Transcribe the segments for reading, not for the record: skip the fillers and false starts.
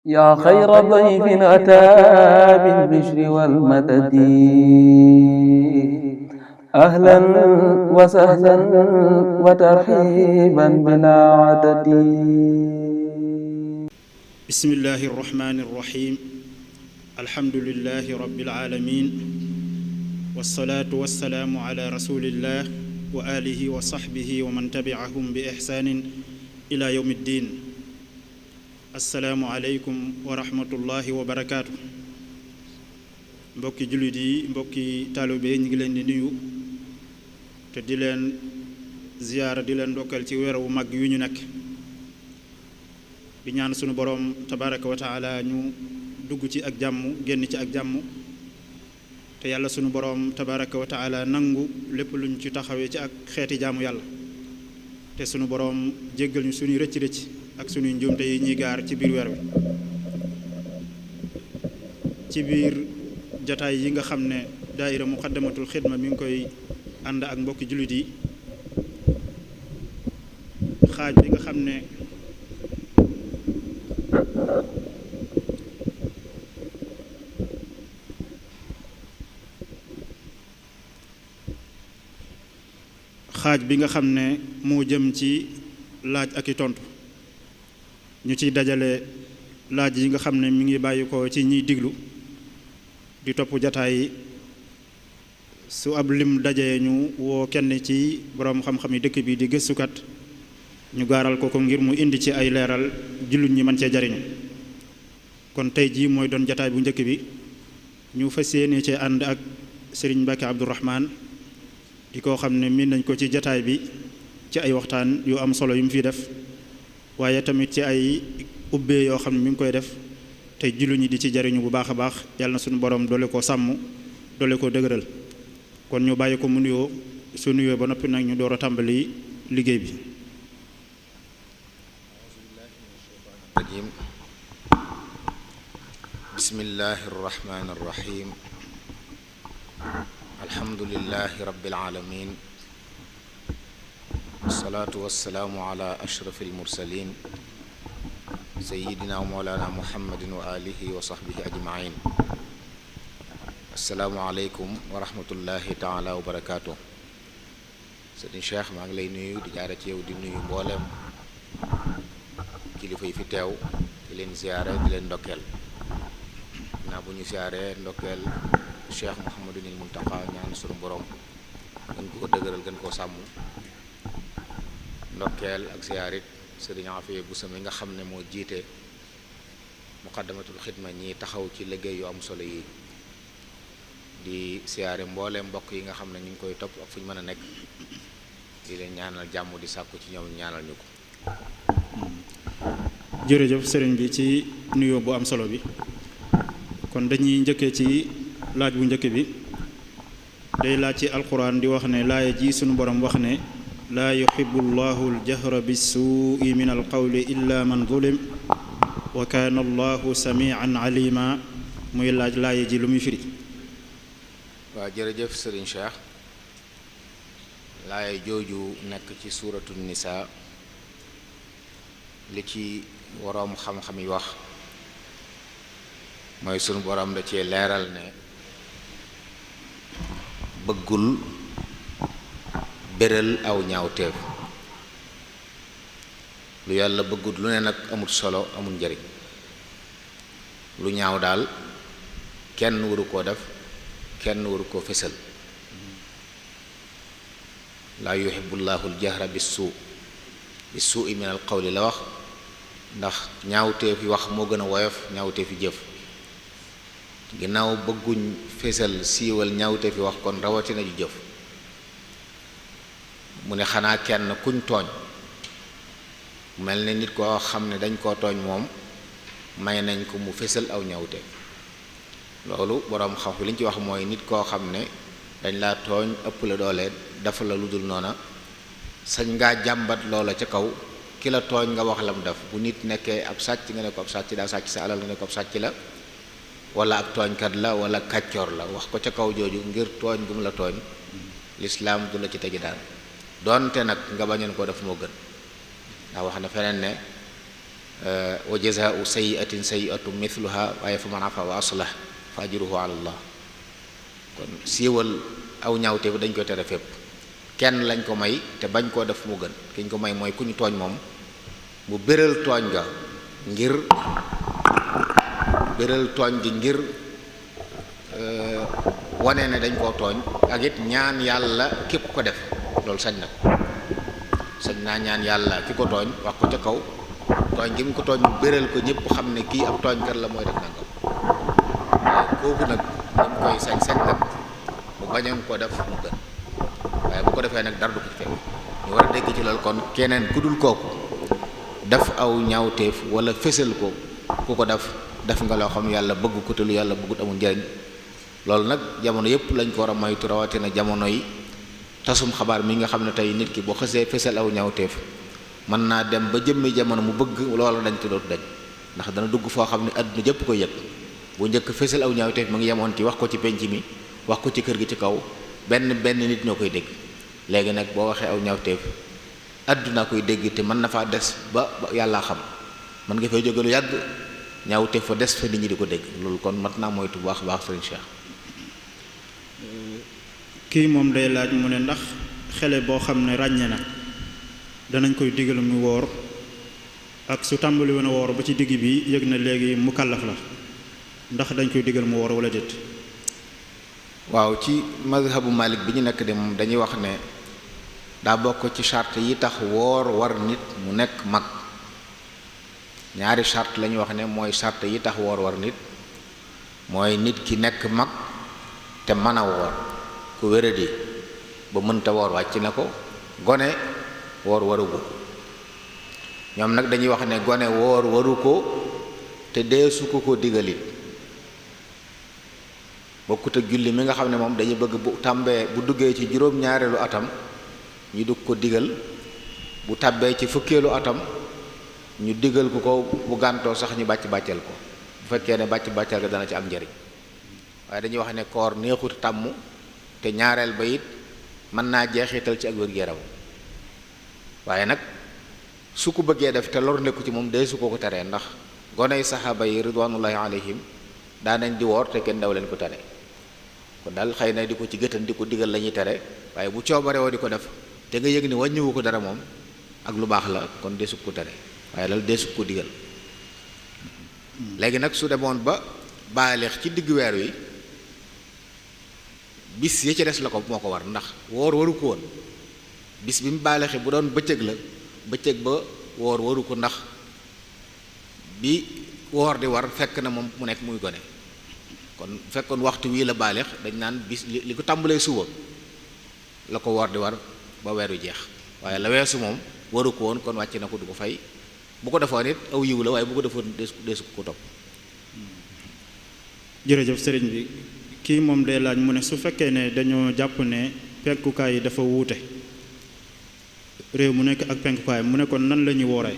yaa xayra dayfin ataa bil bishri wal madadi ahlan wa sahlan wa tarhiiban bilaa adadi. bismillaahi rahmaani rahiim alhamdulillaahi rabbil aalamiin wassalaatu wassalaamu alaa rasuulillaah wa aalihi wa sahbihi wa man tabi'ahum bi ihsaanin ilaa yawmi ddiin. assalaamu aleykum wa rahmatullahi wa barakaatu. mbokki jullit yi, mbokki taalibe ñu ngi leen di nuyu te di leen ziyaara, di leen ndokkal ci weer wu mag yu ñu nekk, di ñaan sunu boroom tabaraka wa taala ñu dugg ci ak jàmm, génn ci ak jàmm, te yàlla sunu boroom tabaraka wa taala nangu lépp luñ ci taxawee ci ak xeeti jaamu yàlla, te sunu boroom jéggal ñu sunuy rëcc-rëcc ak sunuy njuumte yi ñuy gaar ci biir weer wi. ci biir jataay yi nga xam ne daaira muqaddamatul xidma mi ngi koy ànd ak mbokki jullit yi, xaaj bi nga xam ne moo jëm ci laaj ak i tontu, ñu ciy dajale laaj yi nga xam ne mi ngi bàyyi ko ci ñiy diglu di topp jataay yi. su ab lim dajee ñu woo kenn ci boroom xam-xam yi dëkk bi di gëstukat, ñu gaaral ko ngir mu indi ci ay leeral jullit ñi mën cee jariñu. kon tey jii mooy doon jataay bu njëkk bi, ñu fas yéene cee ànd ak Serigne Mbacke Abdourahmane, di koo xam ne miin nañ ko ci jataay bi ci ay waxtaan yu am solo yu mu fiy def, waaye tamit ci ay ubbee yoo xam ne mi ngi koy def tey jullit ñi di ci jariñu bu baax a baax. yàlla na suñu borom doole ko sàmm, doole ko dëgëral. kon ñu bàyyi ko mu nuyoo, su nuyoo ba noppi nag ñu door a tàmbali liggéey bi. bismillahi irrahmani irrahim alhamdulilahi rabbil alamin wasalaatu wasalaamu ala ashrafi almursalin sayidina wa mawlana muhammadin wa alihi wa sahbihi ajmain. assalaamu aleykum wa rahmatullahi taala wa barakaatu. sëriñ Cheikh, maa ngi lay nuyu di jaare ci yow di nuyu mboolem kilifa yi fi teew, di leen ziyaare, di leen ndokkeel. naa bu ñu siyaaree ndokkeel Cheikh Mouhamadunil Muntaqa, ñaan sunu borom gën koo dëgëral, gën koo sàmm. ndokkeel ak siyaarit sëriñ Afiya Buso mi nga xam ne moo jiite muqaddamatul xidma ñi taxaw ci liggéey yu am solo yi. di siyaare mbooleem mbokk yi nga xam ne ñu ngi koy topp ak fu ñu mën a nekk, di leen ñaanal jàmm, di sàkku ci ñoom ñaanal ñu ko. jërëjëf sëriñ bi ci nuyoo bu am solo bi. kon dañuy njëkkee ci laaj bu njëkk bi, day laaj ci alquran di wax ne laaya ji sunu borom wax ne laa yuhibbu llahu aljahra bissuui min alqawli illa man zulim wa kaana allahu samian alima. muy laaj laaya ji lu muy firi. waaw jërëjëf sëriñ Cheikh, laaya jooju nekk ci suuratu nisaa, li ci waroom xam-xam yi wax mooy sunu borom da cee leeral ne bëggul béral aw ñaawteef. lu yàlla bëggut lu ne nag amul solo, amul njariñ. lu ñaaw daal kenn waru koo def, kenn waru koo fësal. laa yuhibbu llaahu al-jahra bis-suu'i min al-qawli la wax, ndax ñaawteef yi wax moo gën a woyof ñaawteef yi jëf. ginnaaw bëgguñ fésal siiwal ñaawteef yi wax, kon rawatina ju jëf. mu ne xanaa kenn kuñ tooñ, mel ne nit koo xam ne dañ koo tooñ, moom may nañ ko mu fésal aw ñaawteef. loolu boroom xam fi liñ ci wax mooy nit koo xam ne dañ laa tooñ, ëpp la doole, dafa la lu dul noona, sañ ngaa jàmbat loola ca kaw ki la tooñ nga wax lam def. bu nit nekkee ab sàcc nga ne ko ab sàcc daa sàcc sa alal nga ne ko ab sàcc la, wala ab tooñkat la, wala kàccoor la, wax ko ca kaw jooju ngir tooñ bu mu la tooñ, lislaam du la ci tegi daan. doonte nag nga bañoon koo def moo gën. ndax wax na feneen ne wa jazaa'u sayyi'atin sayyi'atun mithluha waaye fa man afa wa aslah fa ajruhu ala Allah. kon siiwal aw ñaawteef dañ koy tere fépp. kenn lañ ko may te bañ koo def mu gën ki ñu ko may mooy ku ñu tooñ moom mu béral tooñ ga ngir béral tooñ gi ngir wane ne dañ koo tooñ ak it ñaan yàlla képp ko def loolu sañ na ko sañ naa ñaan yàlla ki ko tooñ wax ko ca kaw tooñ gi mu ko tooñ mu béral ko ñëpp xam ne kii ab tooñkat la mooy def nangam waaye kooku nag dañ koy sañ nag mu bañoon ko def mu gën waaye bu ko defee nag dara du ko ci fekk ñu war a dégg ci loolu kon keneen ku dul kooku def aw ñaawteef wala fésal ko ku ko def nga loo xam yàlla bëgg ko te lu yàlla bëggut amul njëriñ. loolu nag jamono yëpp lañ ko war a moytu rawatina jamono yi tasum xabaar mi nga xam ne tey nit ki boo xësee fésal aw ñaawteef mën naa dem ba jëmmi jamono mu bëgg loola dañ te dootu dañ ndax dana dugg foo xam ne àdduna jëpp ko yëg bu njëkk fésal aw ñaawteef mu ngi yemoon ci wax ko ci penc mi wax ko ci kër gi ci kaw benn nit ñoo koy dégg. léegi nag boo waxee aw ñaawteef àdduna koy dégg te mën na faa des ba yàllaa xam mën nga fay jóge lu yàgg ñaawteef fa des fa nit ñi di ko dégg loolu kon mat naa moytu bu baax sëriñ Cheikh. kii moom day laaj mu ne ndax xele boo xam ne ràññe na danañ koy digal mu woor ak su tàmbali woon a woor ba ci digg bi yëg na léegi mu kàllaf la ndax dañ koy digal mu woor wala déet. waaw ci mazhabu Malik bi ñu nekk de moom dañuy wax ne daa bokk ci charte yi tax woor war nit mu nekk mag ñaari charte la ñuy wax ne mooy charte yi tax woor war nit mooy nit ki nekk mag te mën a woor ku wéradi ba mënta woor wàcc na ko gone woor waru ko ñoom nag dañuy wax ne gone woor waru ko te deesu ko digalit bokkut ak julli mi nga xam ne moom dañuy bëgg bu tàmbee bu duggee ci juróom-ñaareelu atam ñu dugg ko digal bu tàbbee ci fukkeelu atam ñu digal ko bu gàntoo sax ñu bàccal ko bu fekkee ne bàccal ga dana ci am njariñ waaye dañuy wax ne koor neexut tàmm te ñaareel ba it mën naa jeexital ci ak wér-gu-yaram waaye nag su ko bëggee def te lor nekku ci moom dee su ko teree ndax goney saxaaba yi ridwanullahi alayhim daanañ di woor te kenn daw leen ko tere kon daal xëy na di ko ci gëtan di ko digal la ñuy tere waaye bu coobare woo di ko def te nga yëg ni wàññiwu ko dara moom ak lu baax la kon deesu ko tere waaye loolu deesu ko digal léegi nag su demoon ba baaleex ci diggu weer wi bis yi ci des la ko moo ko war ndax woor waru ko woon bis bi mu baaleexee bu doon bëccëg la bëccëg ba woor waru ko ndax bi woor di war fekk na moom mu nekk muy gone kon fekkoon waxtu wii la baaleex dañ naan bis li ko tàmbalee suba la ko woor di war ba weeru jeex waaye la weesu moom waru ko woon kon wàcc na ko du ko fay bu ko defoon it aw yiw la waaye bu ko defoon deesu ko topp. jërëjëf sëriñ bi kii moom day laaj mu ne su fekkee ne dañoo jàpp ne penkukaay yi dafa wuute réew mu nekk ak penkukaay mu ne kon nan la ñuy wooree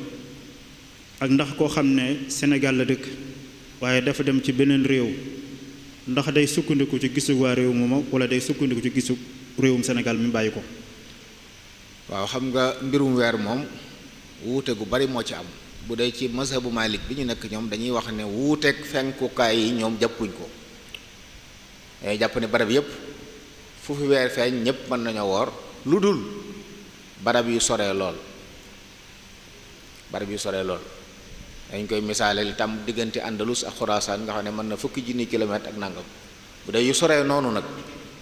ak ndax koo xam ne Sénégal la dëkk waaye dafa dem ci beneen réew ndax day sukkandiku ci gisu waa réew moom wala day sukkandiku ci gisu réewum Sénégal mi bàyyi ko. waaw xam nga mbirum weer moom wuute gu bari moo ci am bu dee ci mazhabu Malik bi ñu nekk ñoom dañuy wax ne wuuteeg fenkukaay yi ñoom jàppuñ ko dañuy jàpp ne barab yépp fu fi weer feeñ ñépp mën nañoo woor lu dul barab yu soree lool dañ koy misaale li tam diggante Andalus ak Xuraasaan nga xam ne mën na fukki junni kilomètre ak nangam bu dee yu soree noonu nag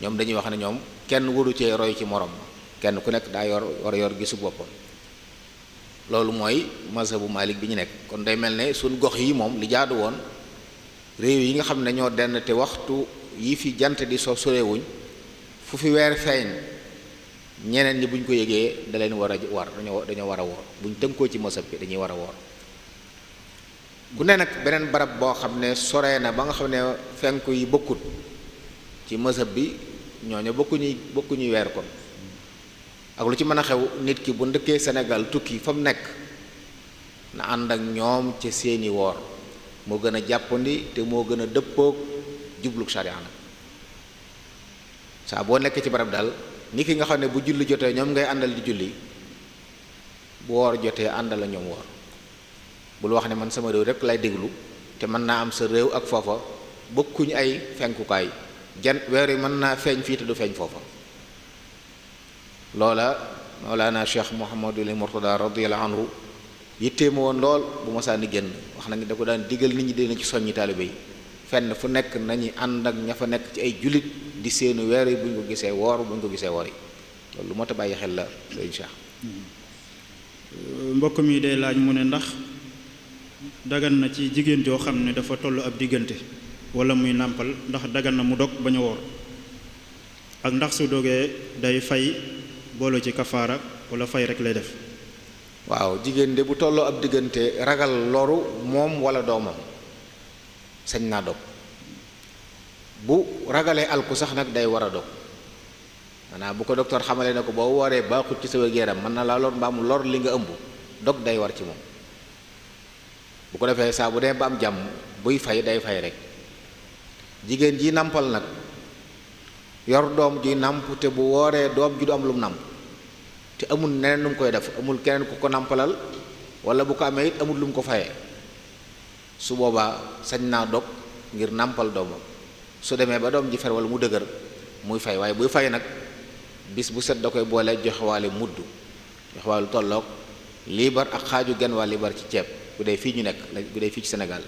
ñoom dañuy wax ne ñoom kenn waru cee roy ci morom kenn ku nekk daa war a yor gisu boppam loolu mooy mazhabu Malik bi ñu nekk kon day mel ne suñ gox yi moom li jaadu woon réew yi nga xam ne ñoo denn te waxtu yi fi jant di sorewuñ fu fi weer feeñ ñeneen ñi buñ ko yëgee da leen war a war dañoo war a woor buñ tënkoo ci mazhab bi dañuy war a woor ku ne nag beneen barab boo xam ne soree na ba nga xam ne fenku yi bokkut ci mazhab bi ñooñu bokkuñuy weer kon ak lu ci mën a xew nit ki bu ndëkkee Sénégal tukki fa mu nekk na ànd ak ñoom ci seeni woor moo gën a jàppandi te moo gën a dëppoog jubluk sharia nag saa boo nekkee ci barab daal ni ki nga xam ne bu julli jotee ñoom ngay àndal di julli bu woor jotee àndal la ñoom woor bul wax ne man sama réew rek lay déglu te mën naa am sa réew ak foofa bokkuñ ay fenkukaay weer yi mën naa feeñ fii te du feeñ foofa. loola Mawlana Cheikh Mouhamadul Mourtada radiyallahu anhu yitteema woon lool bu ma sànni génn wax na ni da ko daan digal nit ñi dina ci soññi taalibe yi fenn fu nekk nañu ànd ak ña fa nekk ci ay jullit di seenu weer yi bu ñu ko gisee woor bu ñu ko gisee woor yi loolu lu moo ta bàyyi xel la sëñ Cheikh. mbokk mi day laaj mu ne ndax dagan na ci jigéen joo xam ne dafa toll ab diggante wala muy nàmpal ndax dagan na mu dog bañ a woor ak ndax su dogee day fay boole ci kafaara wala fay rek lay def. waaw jigéen de bu tolloo ab diggante ragal loru moom wala doomam sañ naa dog bu ragalee alku sax nag day war a dog maanaam bu ko docteur xamalee ne ko boo wooree baaxut ci sa wér-gu-yaram mën na laa lor mbaa mu lor li nga ëmb dog day war ci moom bu ko defee saa bu dee ba am jàmm buy fay day fay rek jigéen ji nàmpal nag yor doom ji nàmp te bu wooree doom ji du am lu mu nàmp te amul neneen nu mu koy def amul keneen ku ko nàmpalal wala bu ko amee it amul lu mu ko fayee su boobaa sañ naa dog ngir nàmpal doomam su demee ba doom ji fer wala mu dëgër muy fay waaye buy fay nag bis bu set da koy boole joxewaale mudd joxewaale tolloog liibar ak xaaju genn waa liibar ci ceeb bu dee fii ñu nekk bu dee fii ci Sénégal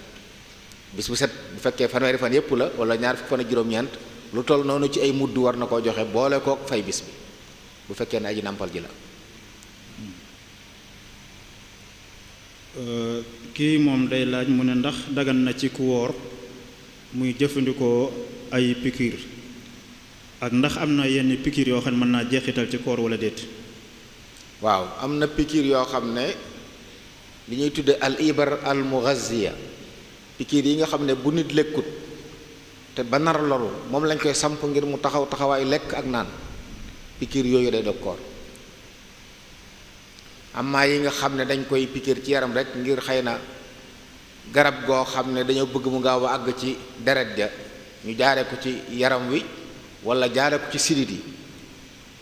bis bu set bu fekkee fanweeri fan yépp la wala ñaar fukki fan ak juróom-ñeent lu toll noonu ci ay mudd war na koo joxe boole kook fay bis bi bu fekkee ne aji nàmpal ji la. kii moom day laaj mu ne ndax dagan na ci ku wóor muy jëfandikoo ay piqûre ak ndax am na yenn piqûre yoo xam ne mën naa jeexital ci koor wala déet. waaw am na piqûre yoo xam ne li ñuy tudde al ibar al mughazziya piqûre yi nga xam ne bu nit lekkut te ba nar loru moom lañ koy samp ngir mu taxaw taxawaay lekk ak naan piqûre yooyu day dog koor amaa yi nga xam ne dañ koy piqûre ci yaram rek ngir xëy na garab goo xam ne dañoo bëgg mu gaaw a àgg ci deret ja ñu jaare ko ci yaram wi wala jaare ko ci sidit yi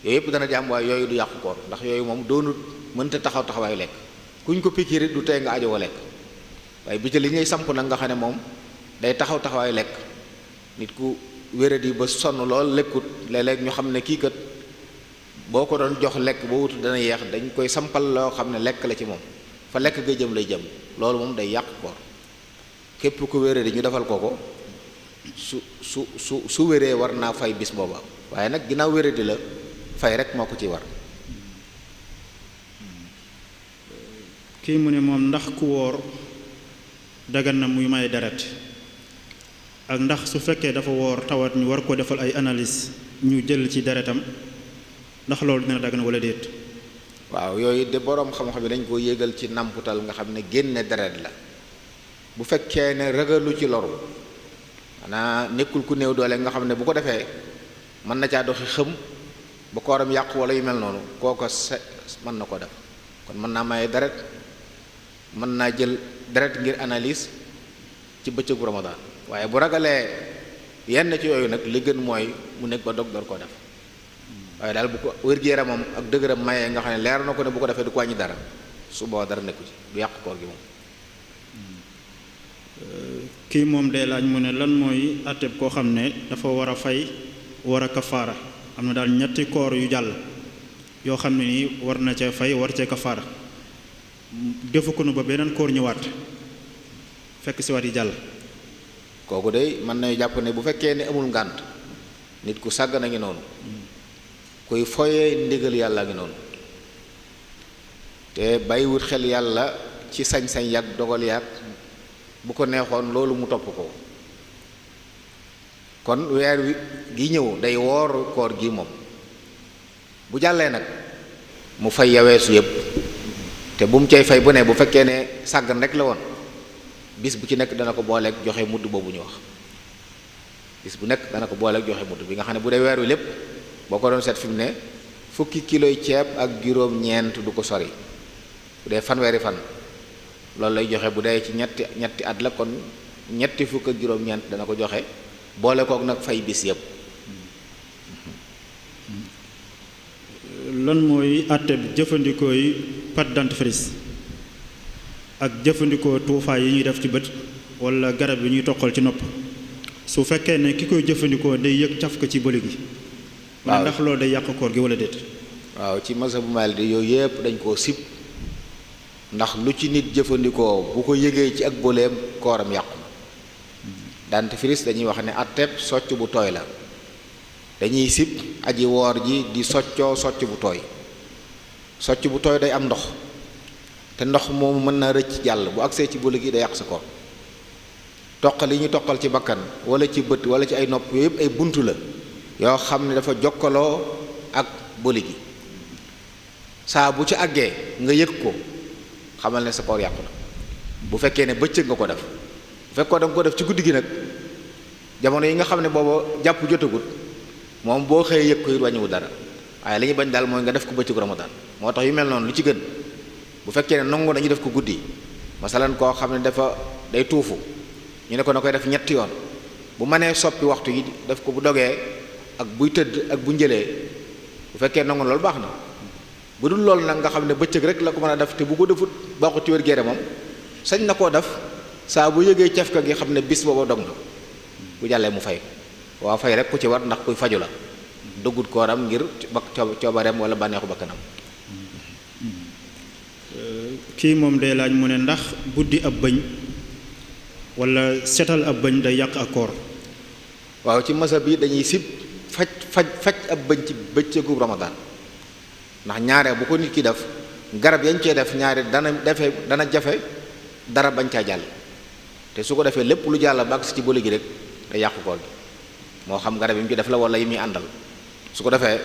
yooyu yëpp dana jàmm waaye yooyu du yàqu koor ndax yooyu moom doonut mënta taxaw taxawaay lekk kuñ ko piqûre du tey nga ajowoo lekk waaye bi ci li ñuy samp nag nga xam ne moom day taxaw taxawaay lekk nit ku wéradi ba sonn lool lekkut léeg-léeg ñu xam ne kii kat boo ko doon jox lekk boo wutu dana yeex dañ koy sampal loo xam ne lekk la ci moom fa lekk nga jëm lay jëm loolu moom day yàq koor képp ku wéradi ñu defal ko su wéree war naa fay bis booba waaye nag ginnaaw wéradi la fay rek moo ko ci war. kii mu ne moom ndax ku wóor dagan na muy may deret ak ndax su fekkee dafa woor tawat ñu war ko defal ay analyse ñu jël ci deretam ndax loolu dina dagan wala déet. waaw yooyu de boroom xam-xam yi dañ ko yégal ci namputal nga xam ne génne deret la bu fekkee ne ragalu ci loru xanaa nekkul ku néew doole nga xam ne bu ko defee mën na caa doxi xëm ba kooram yàqu wala yu mel noonu kooko mën na ko def kon mën naa maye deret mën naa jël deret ngir analyse ci bëccëgu Ramadan waaye bu ragalee yenn ci yooyu nag li gën mooy mu nekk ba dog door koo def waaye daal bu ko wér-gu-yaramam ak dëgëram mayee nga xam ne leer na ko ne bu ko defee du ko wàññi dara su boo dara nekku ci du yàq koor gi moom. kii moom day laaj mu ne lan mooy àtteb koo xam ne dafa war a fay war a kafaara am na daal ñetti koor yu jàll yoo xam ne nii war na ca fay war ca kafaara defu ko nu ba beneen koor ñëwaat fekk si waat yi jàll. kooku de mën nañu jàpp ne bu fekkee ne amul ngànt nit ku sàgg na ngi noonu kuy foyee ndigal yàlla ngi noonu te bàyyiwut xel yàlla ci sañ-sañ yàgg dogal yàgg bu ko neexoon loolu mu topp ko kon weer wi gi ñëw day woor koor gi moom bu jàllee nag mu fay yaweesu yépp te bu mu cay fay bu ne bu fekkee ne sàggan rek la woon bis bu ci nekk dana ko booleeg joxe mudd boobu ñu wax bis bu nekk dana ko booleeg joxe mudd bi nga xam ne bu dee weer wi lépp boo ko doon seet fi mu ne fukki kiloy ceeb ak juróom-ñeent du ko sori bu dee fanweeri fan loolu lay joxe bu dee ci ñetti at la kon ñetti fukk ak juróom-ñeent dana ko joxe boole kook nag fay bis yépp. lan mooy àtte bi jëfandikoo yi pâte dentifrice ak jëfandikoo tuufaay yi ñuy def ci bët wala garab yi ñuy toqal ci nopp su fekkee ne ki koy jëfandikoo day yëg caf ko ci bëli gi wala ndax loolu day yàq koor gi wala déet. waaw ci mazhabu Maalik yooyu yëpp dañ koo sib ndax lu ci nit jëfandikoo bu ko yëgee ci ak bëleem kooram yàqu dentifrice dañuy wax ne atteb socc bu tooy la dañuy sib aji woor ji di soccoo socc bu tooy socc bu tooy day am ndox te ndox moomu mën na rëcc jàll bu agsee ci bële gi day yàq sa koor toqal yi ñu toqal ci bakkan wala ci bët wala ci ay nopp yooyu yëpp ay buntu la yoo xam ne dafa jokkaloo ak bële gi saa bu ci àggee nga yëg ko xamal ne sa koor yàqu na bu fekkee ne bëccëg nga ko def bu fekkoo da nga ko def ci guddi gi nag jamono yi nga xam ne booba jàpp jotagut moom boo xëyee yëg ko it wàññiwu dara waaye li ñu bañ daal mooy nga def ko bëccëgu Ramadan moo tax yu mel noonu lu ci gën bu fekkee ne nangu nañu def ko guddi masalan koo xam ne dafa day tuufu ñu ne ko na koy def ñetti yoon bu mënee soppi waxtu yi def ko bu dogee ak buy tëdd ak bu njëlee bu fekkee nangu loolu baax na bu dul loolu nag nga xam ne bëccëg rek la ko mën a def te bu ko defut baaxut ci wér-gu-yaram moom sañ na koo def saa bu yëgee cafka gi xam ne bis booba dog na bu jàllee mu fay waaw fay rek ku ci war ndax kuy faju la doggut kooram ngir coobareem wala bànneexu bakkanam. kii moom day laaj mu ne ndax buddi ab bëñ wala setal ab bëñ day yàq ak koor. waaw ci masa bi dañuy sib faj ab bëñ ci bëccëgu Ramadan ndax ñaare bu ko nit ki def garab yañ cee def ñaare dana jafe dara bañ caa jàll te su ko defee lépp lu jàll bàgg si ci bële gi rek day yàqu koor gi moo xam garab yi mu ci def la wala yi muy àndal su ko defee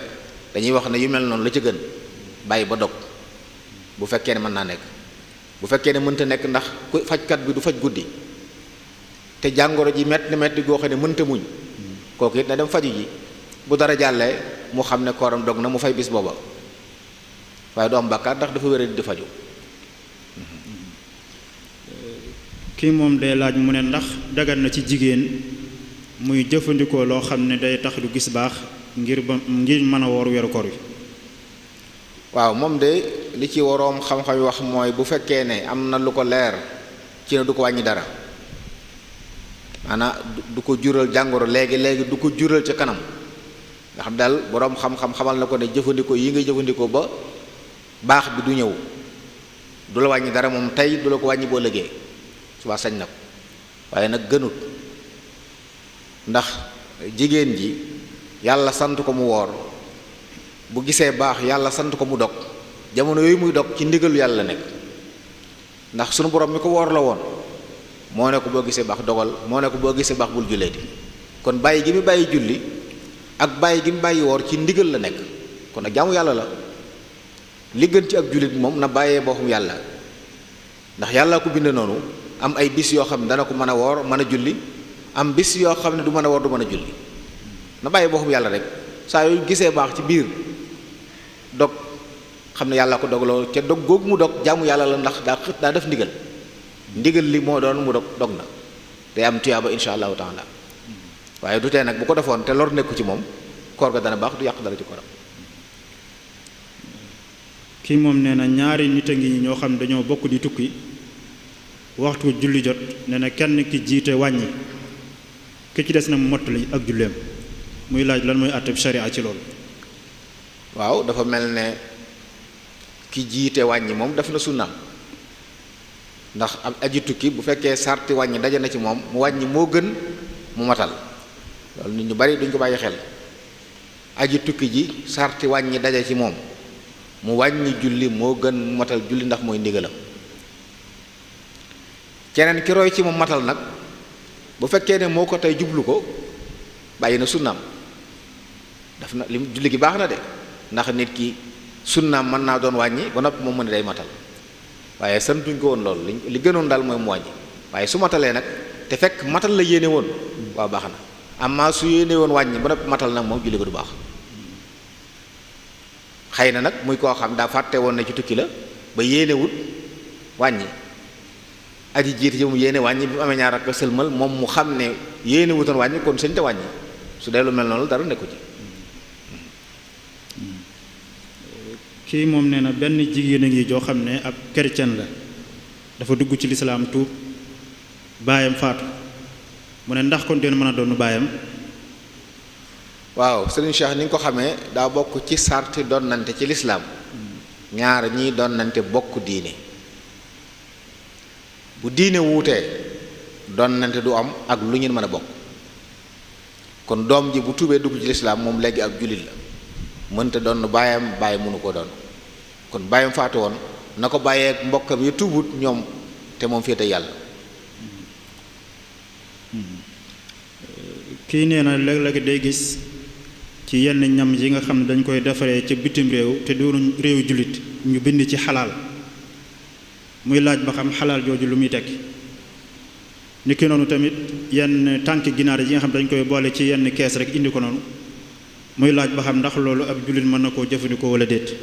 dañuy wax ne yu mel noonu la ca gën bàyyi ba dog bu fekkee ne mën naa nekk bu fekkee ne mënta nekk ndax ku fajkat bi du faj guddi te jàngoro ji metti goo xam ne mënta muñ kooku it na dem faju ji bu dara jàllee mu xam ne kooram dog na mu fay bis booba waaye du am bàkkaar ndax dafa wéra di faju. kii moom day laaj mu ne ndax dagan na ci jigéen muy jëfandikoo loo xam ne day tax du gis baax ngir mën a woor weeru koor wi. waaw moom de li ci waroom xam-xam yi wax mooy bu fekkee ne am na lu ko leer ci ne du ko wàññi dara maanaam du ko jural jàngoro léegi du ko jural ca kanam nga xam daal boroom xam-xam xamal na ko ne jëfandikoo yi ngay jëfandikoo ba baax bi du ñëw du la wàññi dara moom tey du la ko wàññi boo liggéey suba sañ na ko waaye nag gënut ndax jigéen ji yàlla sant ko mu woor bu gisee baax yàlla sant ko mu dog jamono yooyu muy dog ci ndigalu yàlla nekk ndax sunu borom mi ko woor la woon moo ne ko boo gisee baax dogal moo ne ko boo gisee baax bul julleeti kon bàyyi gi mu bàyyi julli ak bàyyi gi mu bàyyi woor ci ndigal la nekk kon nag jaamu yàlla la li gën ci ab jullit moom na bàyyee boppam yàlla ndax yàlla ko bind noonu am ay bis yoo xam ne dana ko mën a woor mën a julli am bis yoo xam ne du mën a woor du mën a julli na bàyyee boppam yàlla rek saa yu gisee baax ci biir dog xam ne yàlla ko dogloo ca dog googu mu dog jaamu yàlla la ndax daa def ndigal li moo doon mu dog na day am tuyaaba insha allahu taala waaye du tee nag bu ko defoon te lor nekku ci moom koor ga dana baax du yàq dara ci kooram. kii moom nee na ñaari nit a ngi ñoo xam ne dañoo bokk di tukki waxtu julli jot nee na kenn ki jiite wàññi ki ci des na mu mottali ak julleem muy laaj lan mooy àtteb sharia ci loolu. waaw dafa mel ne ki jiite wàññi moom def na sunnaam ndax am aji tukki bu fekkee sarti wàññi daje na ci moom mu wàññi moo gën mu matal loolu nit ñu bari duñ ko bàyyi xel aji tukki ji sarti wàññi daje ci moom mu wàññi julli moo gën mu matal julli ndax mooy ndigalam keneen ki roy ci moom matal nag bu fekkee ne moo ko tey jublu ko bàyyi na sunnaam daf na li julli gi baax na de ndax nit ki sunnaam mën naa doon wàññi ba noppi moom mën ne day matal waaye santuñ ko woon loolu li gënoon daal mooy mu wàññi waaye su matalee nag te fekk matal la yéene woon waaw baax na amma su yéene woon wàññi ba noppi matal nag moom julli ko du baax xëy na nag muy koo xam daa fàtte woon na ci tukki la ba yéene wut wàññi aji jiite ji mu yéene wàññi bi mu amee ñaar ak sëlmal moom mu xam ne yéene wutoon wàññi kon sëñ te wàññi su dee lu mel noonu dara nekku ci. kii moom nee na benn jigéen a ngi joo xam ne ab chrétien la dafa dugg ci lislaam tuub baayam faatu mu ne ndax kon dina mën a doon baayam. waaw sëriñ Cheikh ni nga ko xamee daa bokk ci sarti donnante ci lislaam ñaar ñiy donnante bokk diine bu diine wuutee donnante du am ak lu ngeen mën a bokk kon doom ji bu tuubee dugg ci lislaam moom léegi ab jullit la mënta doon baayam bàyyi mënu ko doon kon baayam faatu woon na ko bàyyee ak mbokkam yi tuubut ñoom te moom féete yàlla. kii nee na léeg-léeg day gis ci yenn ñam yi nga xam ne dañ koy defaree ca bitim réew te doonu réew jullit ñu bind ci xalaal muy laaj ba xam xalaal jooju lu muy tekki ni ki noonu tamit yenn tànk ginaar yi nga xam dañ koy boole ci yenn kees rek indi ko noonu muy laaj ba xam ndax loolu ab jullit mën na koo jëfandikoo wala déet.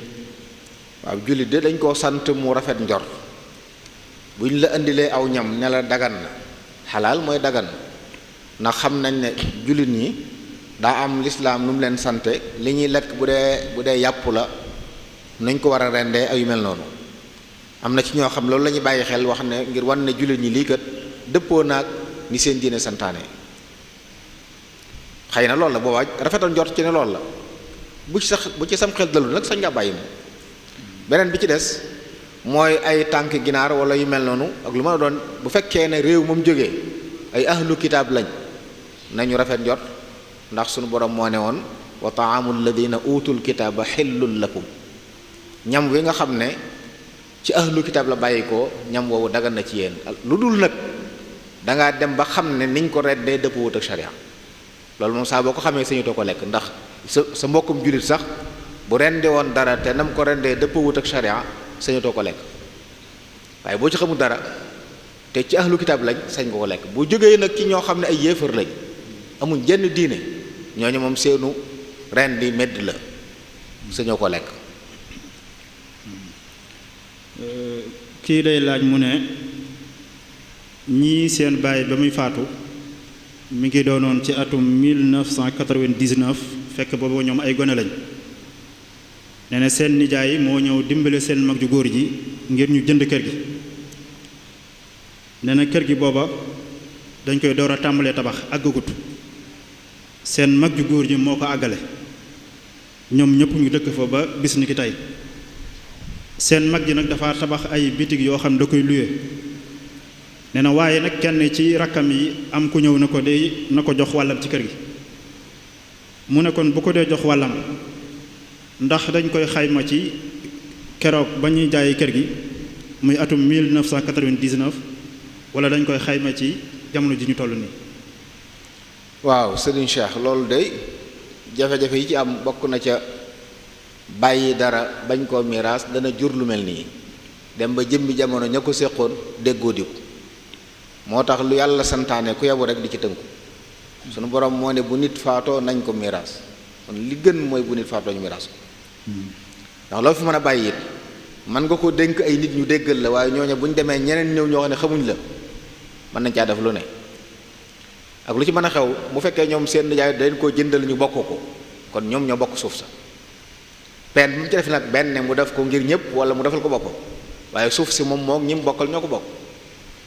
waaw jullit de dañ koo sant mu rafet njor bu ñu la indilee aw ñam ne la dagan na xalaal mooy dagan ndax xam nañ ne jullit ñi daa am lislaam nu mu leen sante li ñuy lekk bu dee yàpp la nañ ko war a rendee ay yu mel noonu am na ci ñoo xam loolu la ñuy bàyyi xel wax ne ngir wan ne jullit ñi lii kat dëppoo naag ni seen diine santaane xëy na loolu la boobaa rafetal njort ci ne loolu la bu ci sam xel dalu nag sañ nga bàyyi moom beneen bi ci des mooy ay tànk ginaar wala yu mel noonu ak lu mën a doon bu fekkee ne réew moom jógee ay ahlu kitaab lañ nañu rafet njort ndax sunu borom moo ne woon wa taamul ladina utul kitaaba xillul lakum ñam wi nga xam ne ci ahlu kitaab la bàyyi ko ñam woowu dagan na ci yéen lu dul nag dangaa dem ba xam ne niñ ko reddee dëpp wut ak sharia loolu moom saa boo ko xamee sañutoo ko lekk ndax sa mbokkum jullit sax bu rendi woon dara te nam ko rendee dëpp wut ak sharia sañutoo ko lekk waaye boo ci xamul dara te ci ahlu kitaab lañ sañ ko ko lekk bu jógee nag ci ñoo xam ne ay yéefar lañ amuñ jenn diine ñooñu moom seenu rendi medd la sañoo ko lekk. kii lay laaj mu ne ñii seen baay ba muy faatu mi ngi doonoon ci atum 1999 fekk boobu ñoom ay gone lañ nee na seen nijaay moo ñëw dimbale seen mag ju góor ji ngir ñu jënd kër gi nee na kër gi booba dañ koy door a tàmbalee tabax àggagut seen mag ju góor ji moo ko àggale ñoom ñëpp ñu dëkk fa ba bis ni ki tey seen mag ji nag dafa tabax ay bitig yoo xam da koy luye nee na waaye nag kenn ci rakkam yi am ku ñëw na ko de na ko jox wàllam ci kër gi mu ne kon bu ko dee jox wàllam ndax dañ koy xayma ci keroog ba ñuy jaayi kër gi muy atum 1999 wala dañ koy xayma ci jamono ji ñu toll nii. waaw Serigne Cheikh loolu de jafe-jafe yi ci am bokk na ca bàyyi dara bañ koo miraas dana jur lu mel nii dem ba jëmmi jamono ña ko séqoon déggoo diku moo tax lu yàlla santaane ku yabu rek di ci tënku sunu borom moo ne bu nit faatoo nañ ko miraas kon li gën mooy bu nit faatoo ñu miraas ko ndax loo fi mën a bàyyi it mën nga ko dénk ay nit ñu déggal la waaye ñooñu bu ñu demee ñeneen ñëw ñoo xam ne xamuñ la mën nañ caa def lu ne ak lu ci mën a xew bu fekkee ñoom seen nijaay dañ koo jëndal ñu bokk ko kon ñoom ñoo bokk suuf sa pen bi mu ci def nag benn mu def ko ngir ñëpp wala mu defal ko boppam waaye suuf si moom moo ñi mu bokkal ñoo ko bokk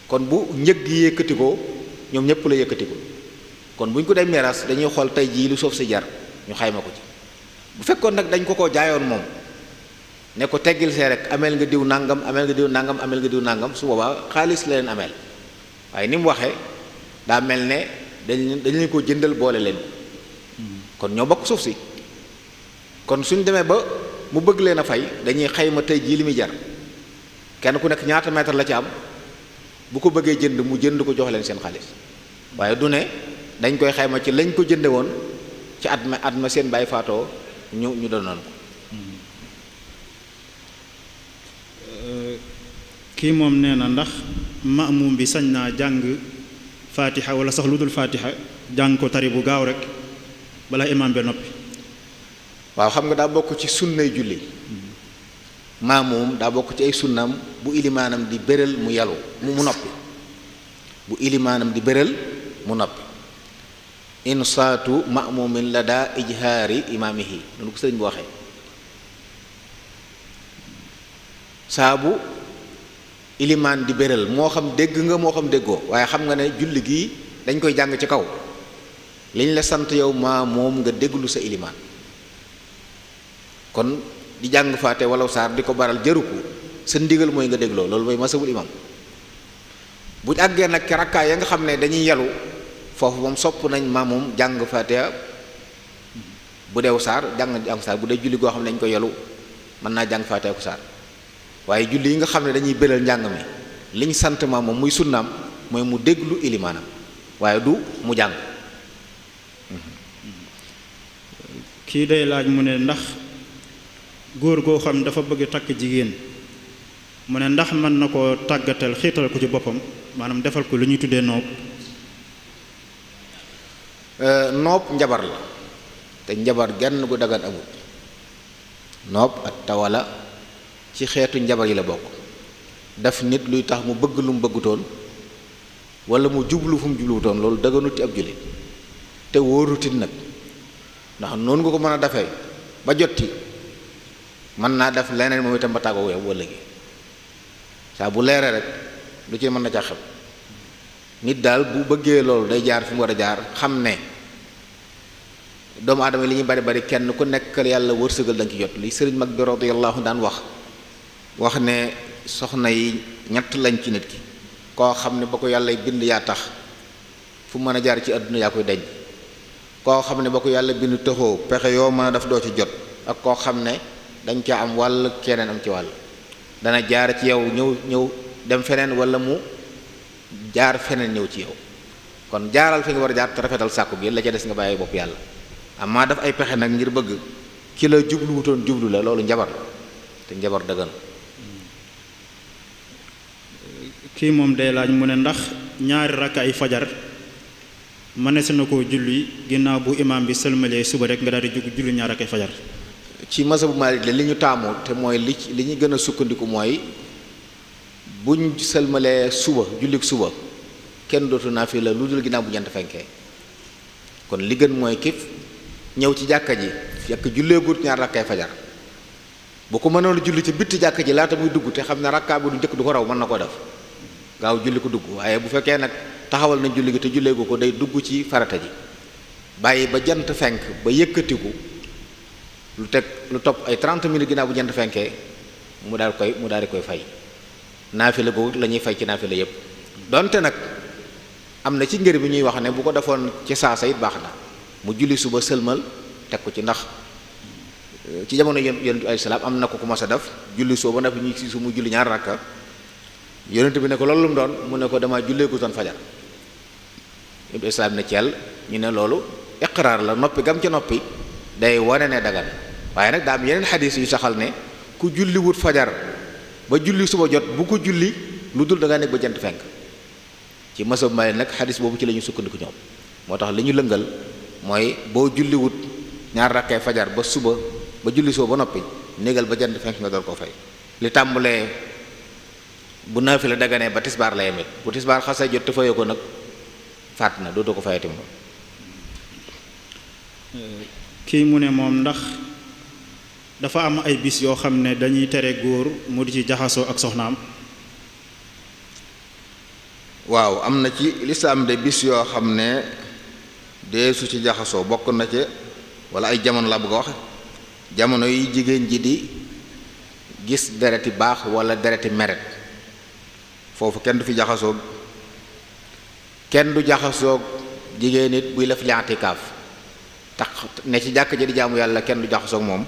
kon bu njëg gi yëkkati ko ñoom ñëpp la yëkkati ko kon bu ñu ko dee miraas dañuy xool tey jii lu suuf si jar ñu xayma ko ci bu fekkoon nag dañ ko koo jaayoon moom ne ko teggil see rek ameel nga diw nangam ameel nga diw nangam ameel nga diw nangam su boobaa xaalis la leen ameel waaye ni mu waxee daa mel ne dañ leen ko jëndal boole leen kon ñoo bokk suuf si kon suñ demee ba mu bëgg leen a fay dañuy xayma tey jii li muy jar kenn ku nekk ñaata mètre la ci am bu ko bëggee jënd mu jënd ko jox leen seen xaalis waaye du ne dañ koy xayma ci lañ ko jënde woon ci at ma seen bàyyi faatoo ñu doonoon ko. kii moom nee na ndax maamum bi sañ naa jàng faatiha wala sax lu dul faatiha jàng ko tari bu gaaw rek balaa imaam bi noppi. waaw xam nga daa bokk ci sunnay julli maamum daa bokk ci ay sunnam bu ilimaanam di béral mu yalu mu noppi bu ilimaanam di béral mu noppi insaatu maamumin la daa ijhaari imaamihi noonu ko sëriñ bu waxee saabu ilimaan di béral moo xam dégg nga moo xam déggoo waaye xam nga ne julli gii dañ koy jàng ci kaw liñ la sant yow maa moom nga déglu sa ilimaan kon di jàng faate wala saar di ko baral jëru ko sa ndigal mooy nga dégloo loolu mooy masabul imam bu àggee nag ci rakkaa ya nga xam ne dañuy yelu foofu moom sopp nañ maa moom jàng faate bu deew saar jàng saar bu dee julli goo xam ne dañ ko yelu mën naa jàng faate ku saar waaye julli yi nga xam ne dañuy béral njàng mi liñ sant maa moom muy sunnaam mooy mu déglu ilimaanam waaye du mu jàng. kii day laaj mu ne ndax góor goo xam ne dafa bëgg takk jigéen mu ne ndax mën na koo tàggatal xiital ko ci boppam maanaam defal ko lu ñuy tuddee noob. noob njabar la te njabar genn gu dagan amul noob ak tawala ci xeetu njabar yi la bokk daf nit luy tax mu bëgg lu mu bëggutoon wala mu jublu fu mu jubluwutoon loolu daganut ci ab jullit te wóorutit nag ndax noonu nga ko mën a defee ba jotti mën naa def leneen moom itam ba tàggoo yow wala gi saa bu leeree rek lu ci mën na ca xew nit daal bu bëggee loolu day jaar fi mu war a jaar xam ne doomu aadama li ñuy bari bari kenn ku nekkal yàlla wërsëgal da nga ci jot li sëriñ mag bi radiyallahu daan wax ne soxna yi ñett lañ ci nit ki koo xam ne ba ko yàlla bind yaa tax fu mën a jaar ci àdduna yaa koy deñ koo xam ne ba ko yàlla bind taxoo pexe yoo mën a def doo ci jot ak koo xam ne dañ ca am wàll keneen am ci wàll dana jaar ci yow ñëw dem feneen wala mu jaar feneen ñëw ci yow kon jaaral fi nga war a jaar te rafetal sàkku gi la ca des nga bàyyi bopp yàlla amaa daf ay pexe nag ngir bëgg ki la jubluwutoon jublu la loolu njabar te njabar dëggan kii moom day laaj mu ne ndax ñaari rakkaay fajar mënees na koo julli ginnaaw bu imaam bi sëlmalee suba rek nga daal di jug julli ñaari rakkaay fajar. ci mazhabu Maalik li ñu taamu te mooy li ñu gën a sukkandiku mooy buñ sëlmalee suba jullik suba kenn dootu naafila lu dul ginnaaw bu jant fenkee kon li gën mooy kif ñëw ci jàkka ji fekk julleegut ñaar rakkaay fajar bu ko mënoon julli ci bitti jàkka ji laata muy dugg te xam ne rakkaa bi du njëkk du ko raw mën na ko def gaaw julli ko dugg waaye bu fekkee nag taxawal na julli gi te julleegu ko day dugg ci farata ji bàyyi ba jant fenk ba yëkkatiku lu topp ay 30 minutes ginnaaw bu jant fenkee mu daal di koy fay naafila googu la ñuy fay ci naafila yépp donte nag am na ci ngër bi ñuy wax ne bu ko defoon ci saasa it baax na mu julli suba sëlmal teg ko ci ndax ci jamono yonent bi alayhi salaam am na ko ku mas a def julli soo ba noppi ñu si su mu julli ñaar rakka yonent bi ne ko loolu lu mu doon mu ne ko dama jullee ko doon fajar yonent bi islaam ne ceel ñu ne loolu iqraar la noppi gam ca noppi day wane ne dagan waaye nag daa am yeneen xadis yu saxal ne ku julli wut fajar ba julli suba jot bu ko julli lu dul da ngaa nekk ba jant fenk ci masab Maalik nag xadis boobu ci la ñu sukkandiku ñoom moo tax li ñu lëngal mooy boo julli wut ñaar rakkee fajar ba suba ba julli suba ba noppi négal ba jant fenk nga door koo fay li tàmbalee bu naafila daganee ba tisbaar la yemit bu tisbaar xasee jot te fayoo ko nag faat na dootoo ko fayati moom. kii mu ne moom ndax dafa am ay bis yoo xam ne dañuy tere góor mu di ci jaxasoo ak soxnaam. waaw am na ci lislaam de bis yoo xam ne dee su ci jaxasoo bokk na ci wala ay jamono la bëgg a wax jamono yi jigéen ji di gis dereti baax wala dereti meret foofu kenn du fi jaxasoo kenn du jaxasoo jigéen nit buy def li'tikaaf tax ne ci jàkk ji di jaamu yàlla kenn du jaxasoo moom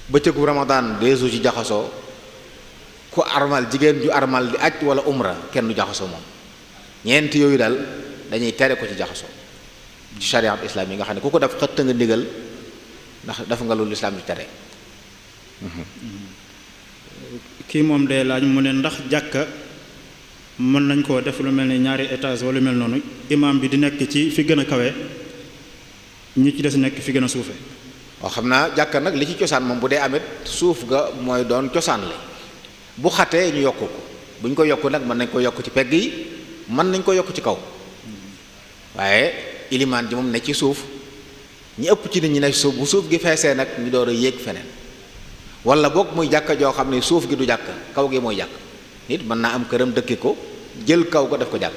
bëccëgu ramadaan dee su ci jaxasoo ku armal jigéen ju armal di aj wala umra kenn du jaxasoo moom ñeent yooyu daal dañuy tere ko ci jaxasoo ci shariat islam yi nga xam ne ku ko def xëtt nga ndigal ndax dafa nga loolu islam di tere. kii moom day laaj mu ne ndax jàkka mën nañ koo def lu mel ni ñaari étage wala lu mel noonu imaam bi di nekk ci fi gën a kawe ñi ci des nekk fi gën a suufe. waaw xam naa jàkka nag li ci cosaan moom bu dee amit suuf ga mooy doon cosaan li bu xatee ñu yokk ko bu ñu ko yokk nag mën nañ ko yokk ci pegg yi mën nañ ko yokk ci kaw waaye ilimaan ji moom ne ci suuf ñi ëpp ci nit ñi ne suuf bu suuf gi feesee nag ñu door a yéeg feneen wala boog muy jàkka joo xam ne suuf gi du jàkk kaw gi mooy jàkk. nit mën naa am këram dëkki ko jël kaw ko def ko jàkk,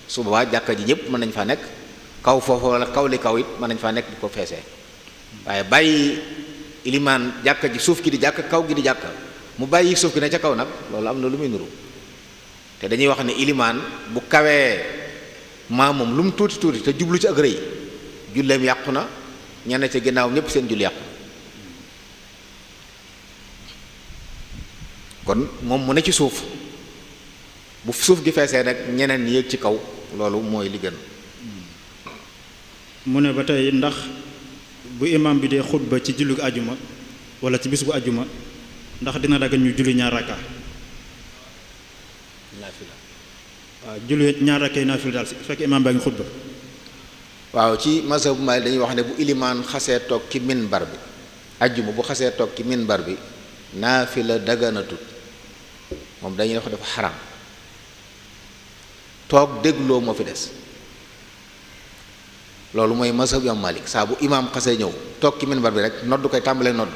su boobaa jàkka ji ñëpp mën nañ faa nekk, kaw foofu wala kaw li kaw it mën nañ faa nekk di ko feesee. waaye bàyyi ilimaan jàkka ji suuf gi di jàkk kaw gi di jàkk mu bàyyi suuf gi ne ca kaw nag loolu am na lu muy nuru. te dañuy wax ne ilimaan bu kawee moom lu mu tuuti tuuti te jublu ci ak rëy julleem yàqu na, ñenn ca ginnaaw ñëpp seen julli yàqu. kon moom mu ne ci suuf, bu suuf gi feesee rek ñeneen yéeg ci kaw, loolu mooy li gën. mu ne ba tey ndax bu imam bi dee xutba ci julli ajuma wala ci bis bu ajuma ndax dina dagan ñu julli ñaar rakka. naafila waaw julli ñaar rakka yi naafila daal fekk imam baa ngi xutba. waaw ci mazhab bu Maalik dañuy wax ne bu ilimaan xasee toog ci minbar bi ajjuma bu xasee toog ci minbar bi naafila daganatut, moom dañuy wax dafa xaram, toog dégloo moo fi des. loolu mooy mazhab Imam Maalik, saa bu imaam xasee ñëw toog ci minbar bi rek nodd koy tàmbalee nodd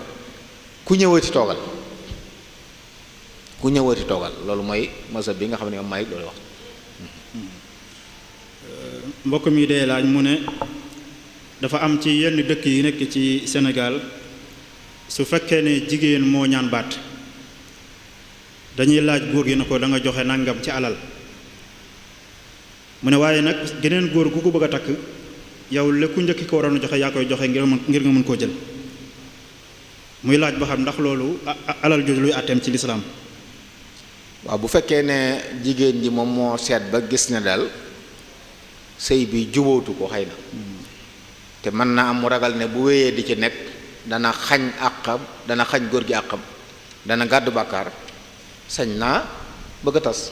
ku ñëwati toogal, ku ñëwati toogal, loolu mooy mazhab bi nga xam ne Imam Maalik loolu wax. mbokk mi dee laaj mu ne dafa am ci yenn dëkk yi nekk ci Sénégal su fekkee ne jigéen moo ñaan baat dañuy laaj góor gi na ko da nga joxe nangam ci alal, mu ne waaye nag geneen góor gu ko bëgg a takk yow la ku njëkk ko waroon a joxe yaa koy joxe ngir nga mën koo jël. muy laaj ba xam ndax loolu alal jooju luy àtteem ci lislaam. waaw bu fekkee ne jigéen ji moom moo seet ba gis ne daal sëy bi jubóotu ko xëy na te mën na am mu ragal ne bu wéyee di ci nekk dana xañ àqam, dana xañ góor gi àqam, dana gàddu bàkkaar, sañ naa bëgg a tas.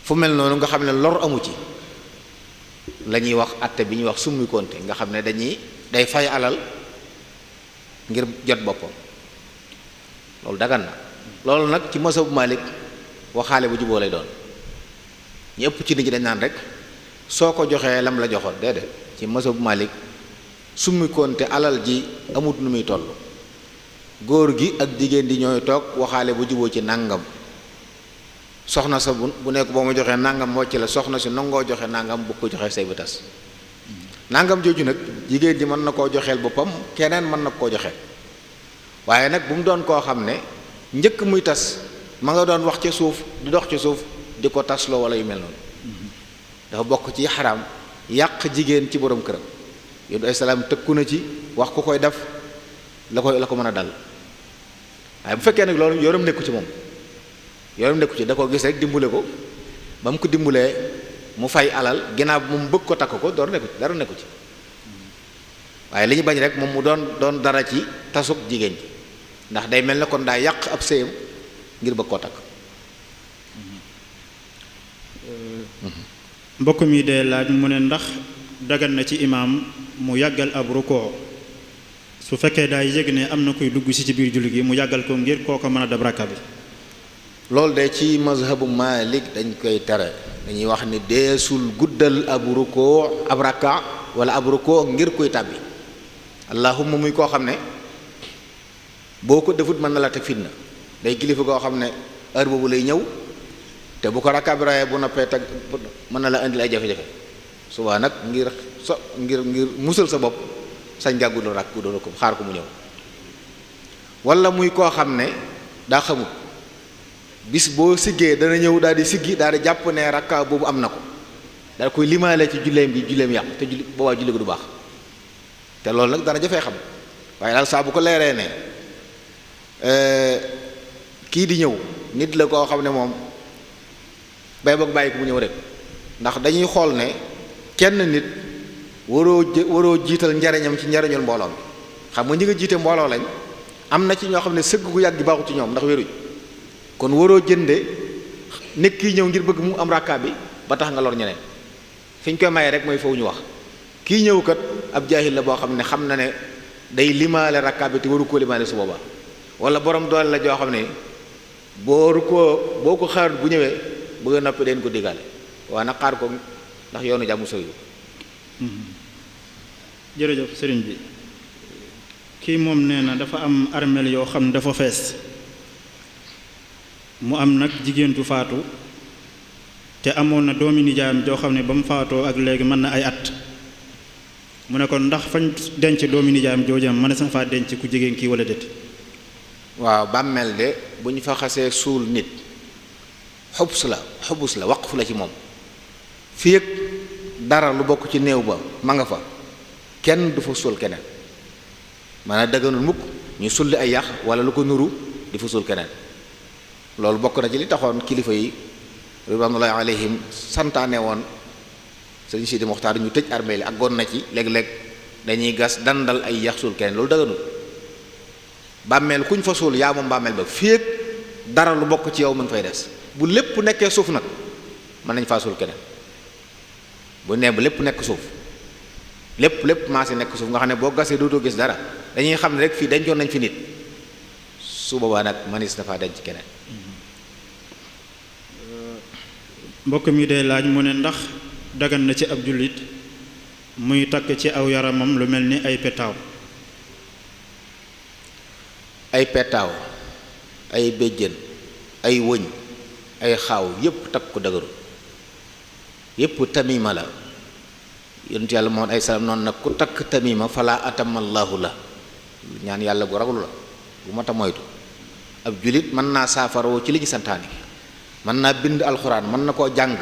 fu mel noonu nga xam ne lor amu ci la ñuy wax atte bi ñuy wax summi konte, nga xam ne day fay alal ngir jot boppam, loolu dagan na. loolu nag ci mazhabu Maalik waxaale bu juboo lay doon. ñëpp ci nit ñi dañ naan rek soo ko joxee lam la joxoon, déedéet. ci mazhabu Maalik summi konte alal ji amut nu muy toll, góor gi ak jigéen di ñooy toog waxaale bu juboo ci nàngam. soxna sa bu nekk boo ma joxee nangam wàcc la, soxna si nangoo joxe nangam bu ko joxee say ba tas. nangam jooju nag jigéen ji mën na koo joxeel boppam, keneen mën na koo joxe, waaye nag bu mu doon koo xam ne njëkk muy tas ma nga doon wax ca suuf di dox ci suuf di ko tasloo wala yu mel noonu. dafa bokk ci xaraam yàq jigéen ci borom këram. yéen ay salaam tëkku na ci wax ku koy def la ko mën a dal. waaye bu fekkee nag loolu yoonam nekku ci moom, yoonam nekku ci, da ko gis rek dimbule ko, ba mu ko dimbulee mu fay alal ginnaaw bi mu bëgg ko takk ko dara nekku ci. waaye li ñu bañ rek moom mu doon dara ci tasuk jigéen ji, ndax day mel ne kon daa yàq ab sëyam ngir bëgg koo takk. mbokk mi dee laaj mu ne ndax dagan na ci imaam mu yàggal ab rukoo su fekkee daay yëg ne am na kuy dugg ci biir julli gi mu yàggal ko ngir kooko mën a dab rakka bi. loolu de ci mazhabu Maalik dañ koy tere, dañuy wax ni deesul guddal ab rukoo ab rakka wala ab rukoo ngir kuy tàbbi. allahumma muy koo xam ne boo ko defut mën na la teg fitna, day kilifa koo xam ne heure boobu lay ñëw te bu ko rakka bi raayee bu noppee teg mën na la indil ay jafe-jafe. subaa nag ngir musal sa bopp sañ nga guddal rakk guddal ko xaar ko mu ñëw. wala muy koo xam ne daa xamut bis boo siggee dana ñëw daal di siggi daal di jàpp ne rakka boobu am na ko, daal koy limaale ci julleem bi julleem yàqu te boobaa julli ko du baax. te loolu nag dana jafee xam, waaye daal saa bu ko leeree ne kii di ñëw nit la koo xam ne moom bay boog bàyyi ko mu ñëw rek, ndax dañuy xool ne kenn nit waroo jiital njariñam ci njariñul mbooloo mi. xam nga ñi nga jiite mbooloo lañ, am na ci ñoo xam ne sëgg gu yàgg gi baaxu ci ñoom ndax wéruñ, kon waroo jënde nekk kii ñëw ngir bëgg mu am rakka bi ba tax nga lor ñeneen. fi ñu koy maye rek mooy foofu ñu wax kii ñëw kat ab jaahil la boo xam ne xam na ne day limaale rakka bi te waru koo limaale su boobaa, wala borom doole la joo xam ne boo ko xaar bu ñëwee bëgg a noppi den ko diggaale, waaye nag xaar ko ndax yoonu jàmm sooyu. jërëjëf sëriñ bi kii moom nee na dafa am armeel yoo xam ne dafa fees mu am nag jigéen ju faatu te amoon na doomi nijaayam joo xam ne ba mu faatoo ak léegi mën na ay at mu ne kon ndax fañ denc doomi nijaayam joojam mën na sa faa denc ku jigéen kii wala déet. waaw bàmmeel de bu ñu fa xasee suul nit xubus la waqfu la ci moom fii ak dara lu bokk ci néew ba ma nga fa kenn du fa suul keneen maanaam dëgganul mukk ñu sulli ay yax wala lu ko nuru di fa suul keneen loolu bokk na ci li taxoon kilifa yi ridwanullahi alayhim santaane woon sëñ Sidi Moxtaar ñu tëj armeel yi ak goon na ci léeg-léeg dañuy gas dandal ay yax suul keneen loolu dëgganul bàmmeel kuñ fa suul yaa moom bàmmeel ba fii ak dara lu bokk ci yow mën fay des bu lépp nekkee suuf nag mën nañ faa suul keneen bu nee bu lépp nekk suuf lépp maase nekk suuf nga xam ne boo gasee dootoo gis dara dañuy xam ne rek fii dencoon nañ fi nit su boobaa nag manis dafa denc keneen. mbokk mi day laaj mu ne ndax dagan na ci ab jullit muy takk ci aw yaramam lu mel ni ay petaaw. ay petaaw ay béjjën ay wëñ ay xaaw yépp takk ko dëgëru yépp tamima la yonent yàlla moom ay salaam noonu nag ku takk tamima fala atamallaahu la ñaan yàlla gu raglu la bu mat a moytu ab jullit mën naa saafaroo ci li ci santaani mën naa bind alxuraan mën na koo jàng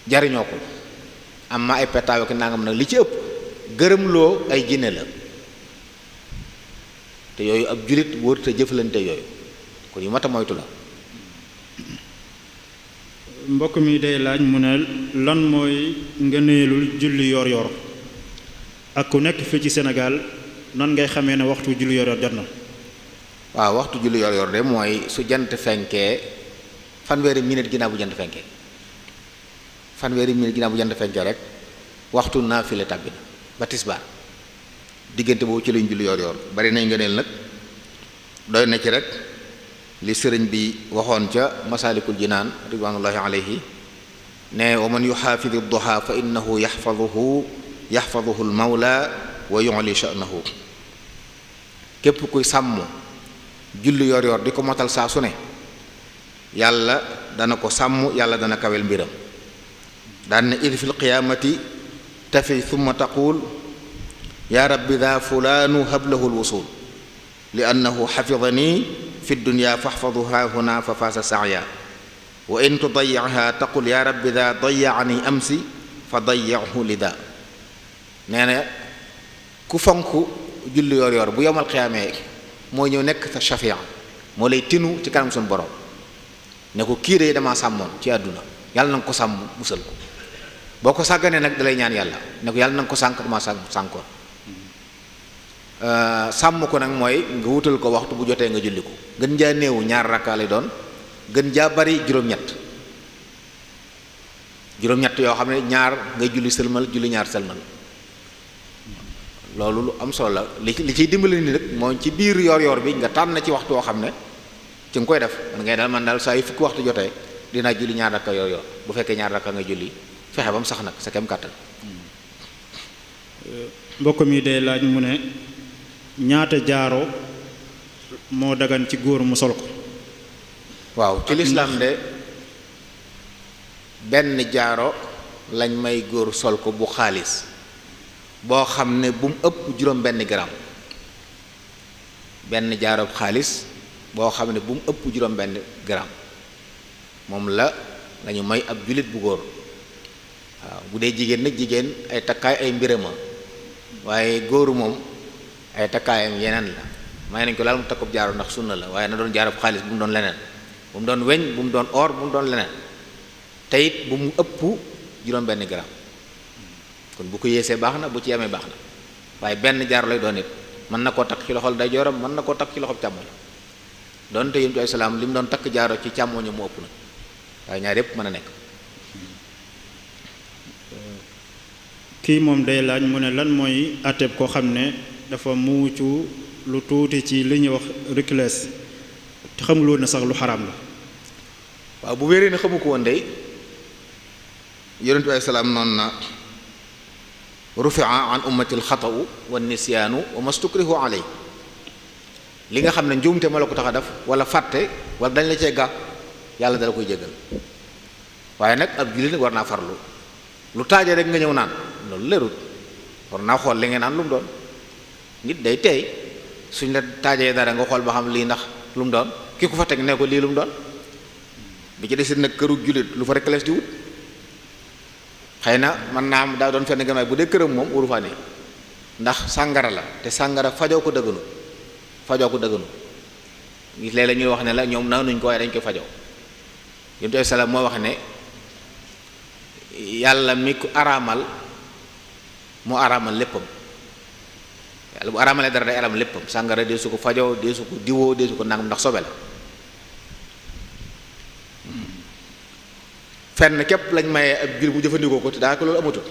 jariñoo ko am ma ay petaaw ki nangam nag li ci ëpp gërëmloo ay jinne la te yooyu ab jullit wóor te jëflante yooyu kon yu mat a moytu la. mbokk mi day laaj mu ne lan mooy ngëneelul julli yor yor ak ku nekk fii ci Sénégal nan ngay xamee ne waxtu julli yor yor jot na. waaw waxtu julli yor yor de mooy su jant fenkee fanweeri minute ginnaaw bu jant fenkee rek waxtu naafile tàbbi na ba tisbaar diggante boobu ci lañ julli yor yor bari nañ ngëneel nag doy na ci rek li sëriñ bi waxoon ca masaalikul jinaan ridwanullahi alayhi ne wa man yuxaafidu duha fa innahu yaxfaduhu almawla wa yu'li sha'nahu képp kuy sàmm julli yor yor di ko motal saa su ne yàlla dana ko sàmm yàlla dana kawel mbiram daan ne id fi lqiyaamati tafi thumma taqul ya rabbi daa fulaanu hablahu alwusul li annahu xafidani fi dunya faxfaduha huna fa faasa saaya wa in tudayiha taqul ya rabbi daa dayaani amsi fa dayahu li daa nee na ku fonk julli yor yor bu yomal xiyaamee moo ñëw nekk sa shafia moo lay tinu ci kanam suñu borom ne ko kii de damaa sàmmoon ci àdduna yàlla na nga ko sàmm musal ko boo ko sàgganee nag dalay ñaan yàlla ne ko yàlla na nga ko sànk dama sànkoon sàmm ko nag mooy nga wutal ko waxtu bu jotee nga julli ko gën jaa néewu ñaar rakkaa lay doon gën jaa bari juróom-ñett yoo xam ne ñaar ngay julli sëlmal julli ñaar sëlmal loolu lu am solo la li ciy dimbali ni nag mooy ci biir yor bi nga tànn ci waxtu woo xam ne ci nga koy def man ngay daal man daal saa yu fukki waxtu jotee dinaa julli ñaar rakka yor bu fekkee ñaar rakka nga julli fexe ba mu sax nag sa kem kàttan. mbokk mi day laaj mu ne ñaata jaaro moo dagan ci góor mu sol ko. waaw ci lislaam de benn jaaro lañ may góor sol ko bu xaalis boo xam ne bu mu ëpp juróom benn gram benn jaaro xaalis boo xam ne bu mu ëpp juróom benn gram moom lañu may ab jullit bu góor waaw bu dee jigéen nag jigéen ay takkaay ay mbirama waaye góoru moom ay takkaayam yeneen la may nañ ko laal mu takkub jaaro ndax sunna la waaye na doon jaaro xaalis bu mu doon leneen bu mu doon weñ bu mu doon or bu mu doon leneen te it bu mu ëpp juróom benn gram kon bu ko yéesee baax na bu ci yemee baax na waaye benn jaaro lay doon it mën na koo takk ci loxol ndeyjooram mën na koo takk ci loxol càmmoñ doonte yonent bi salaam li mu doon takk jaaro ci càmmoñu mu ëpp na waaye ñaar yépp mën a nekk. kii moom day laaj mu ne lan mooy àtteeb koo xam ne dafa muucu lu tuuti ci li ñuy wax reclès te xamuloo na sax lu xaraam la. waaw bu wéree ne xamu ko woon day yonent bi salaam noonu na rufia an ummati alxata'u wa nisyaanu wa mastukrihu alay li nga xam ne njuumte ma la ko tax a def wala fàtte wala dañ la cee ga yàlla dala koy jéggal waaye nag ab jullit war naa farlu lu taajee rek nga ñëw naan loolu leerut war naa xool li nga naan lu mu doon nit day teey suñ la taajee dara nga xool ba xam lii ndax lu mu doon ki ko fa teg ne ko lii lu mu doon bi ci desit nag këru jullit lu fa rek lees di wut xëy na man naa am daa doon fenn gën waaye bu dee këram moom waru faa ne ndax sàngara la te sàngara fajoo ko dëgganu léeg-léeg ñuy wax ne la ñoom naanuñ ko waaye dañ koy fajoo yonent bi salaam moo wax ne yàlla mi ko araamal mu araamal léppam yàlla bu araamalee dara day araamal léppam sàngara dee su ko fajoo dee su ko diwoo dee su ko nangam ndax sobe la fenn képp lañ mayee ab jur bu jëfandikoo ko te daanaka loolu amatul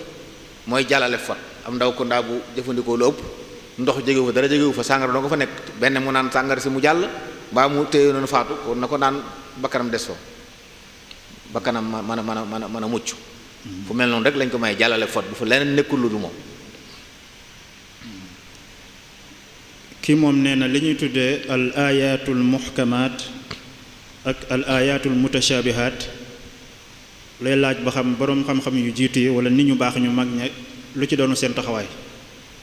mooy jàllale fot am ndaw ko ndaa bu jëfandikoo lu ëpp ndox jegewu fa dara jegewu fa sàngara doo ko fa nekk benn mu naan sàngara si mu jàll mbaa mu téye noonu faatu kon na ko naan bakkanam des fa bakkanam mën a mucc fu mel noonu rek lañ ko may jàllale fot bu fa leneen nekkul lu du moom. kii moom nee na li ñuy tuddee al ayatul muhkamaat ak al ayatul mutashabihaat lay laaj ba xam boroom xam-xam yu jiitu yi wala nit ñu baax ñu mag ña lu ci doonu seen taxawaay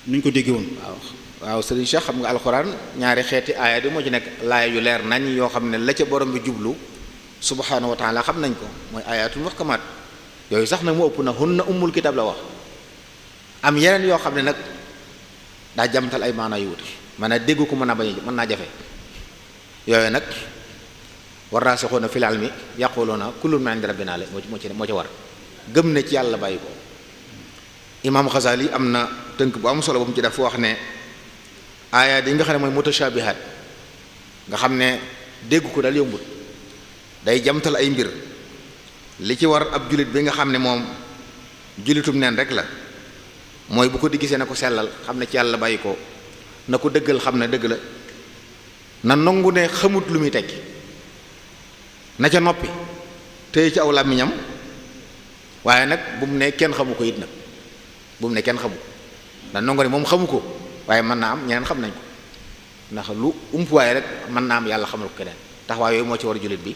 nuñ ko dégg woon. waaw sëriñ Cheikh xam nga alxuraan ñaari xeeti aaya di moo ci nekk laaya yu leer nañ yoo xam ne la ca borom bi jublu subhaanahu wa taala xam nañ ko mooy ayatul muhkamaat yooyu sax nag mu ëpp na hunna ummul kitab la wax am yeneen yoo xam ne nag daa jamtal ay maanaa yu wuti maanaam dégg ko mën naa jafe yooyu nag war raasixuuna fil ilmi yaquluuna kullun min indi rabbinaa la moo ci war gëm ne ci yàlla bàyyi ko imaam Xasaali am na tënk bu am solo bu mu ci def fu wax ne aaya yi nga xam ne mooy mutashaabihaat nga xam ne dégg ko dal yombut day jamtal ay mbir li ci war ab jullit bi nga xam ne moom jullitum neen rek la mooy bu ko di gisee na ko sellal xam ne ci yàlla bàyyi ko na ko dëggal xam ne dëgg la na nangu ne xamut lu muy tekki na ca noppi tey ci aw làmmiñam waaye nag bu mu ne kenn xamu ko it nag bu mu ne kenn xamu ko ndax nangu ne moom xamu ko waaye mën naa am ñeneen xam nañ ko ndax lu umpuwaay rek mën naa am yàlla xamal ko keneen taxawaay yooyu moo ci war a jullit bi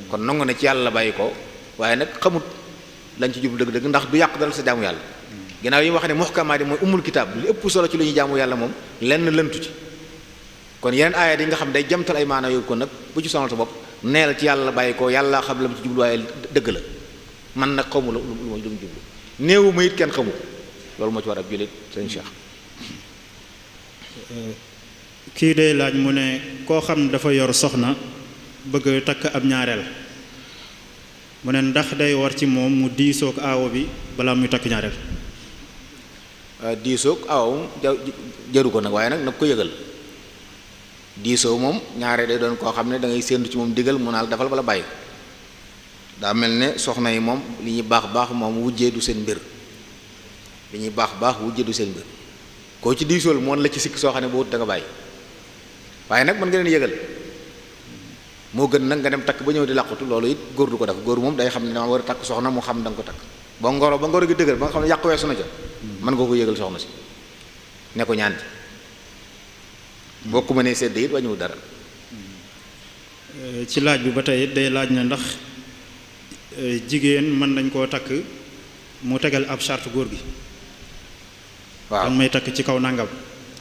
kon nangu ne ci yàlla bàyyi ko waaye nag xamut lañ ci jublu dëgg-dëgg ndax du yàq dal sa jaamu yàlla ginnaaw yi wax ne muhkamaat yi mooy umul kitaab li ëpp solo ci lu ñuy jaamu yàlla moom lenn lëntu ci kon yeneen aaya yi nga xam day jamtal ay maana yóbbu ko nag bu ci sonal sa bopp neel ci yàlla bàyyi ko yàlla xam la mu ci jublu waaye dëgg la man nag xamu lu mu jublu néewu ma it kenn xamu loolu moo ci war ab jullit sëñ Cheikh. kii day laaj mu ne koo xam ne dafa yor soxna bëgg takk ab ñaareel mu ne ndax day war ci moom mu diisoog aawo bi balaa muy takk ñaareel. diisoog aawam jaru ko nag waaye nag ko yëgal diisoo moom ñaareel day doon koo xam ne da ngay séentu ci moom digal mu naal defal bala bàyyi daa mel ne soxna yi moom li ñuy baax moom wujjee du seen mbir li ñuy baax wujjee du seen mbir koo ci diisool moon la ci sikk soo xam ne boo wut da nga bàyyi waaye nag mën nga leen yëgal moo gën nag nga dem takk ba ñëw di làqutu loolu it góor du ko def góor moom day xam ne dama war a takk soxna mu xam da nga ko takk ba ngoro gi dëgër ba nga xam ne yàq weesu na ca mën nga ko yëgal soxna si ne ko ñaan ci boo ko mënee sedd it wañuwul dara. ci laaj bi ba tey day laaj na ndax jigéen mën nañ koo takk mu tegal ab charte góor gi. waaw danga may takk ci kaw nangam.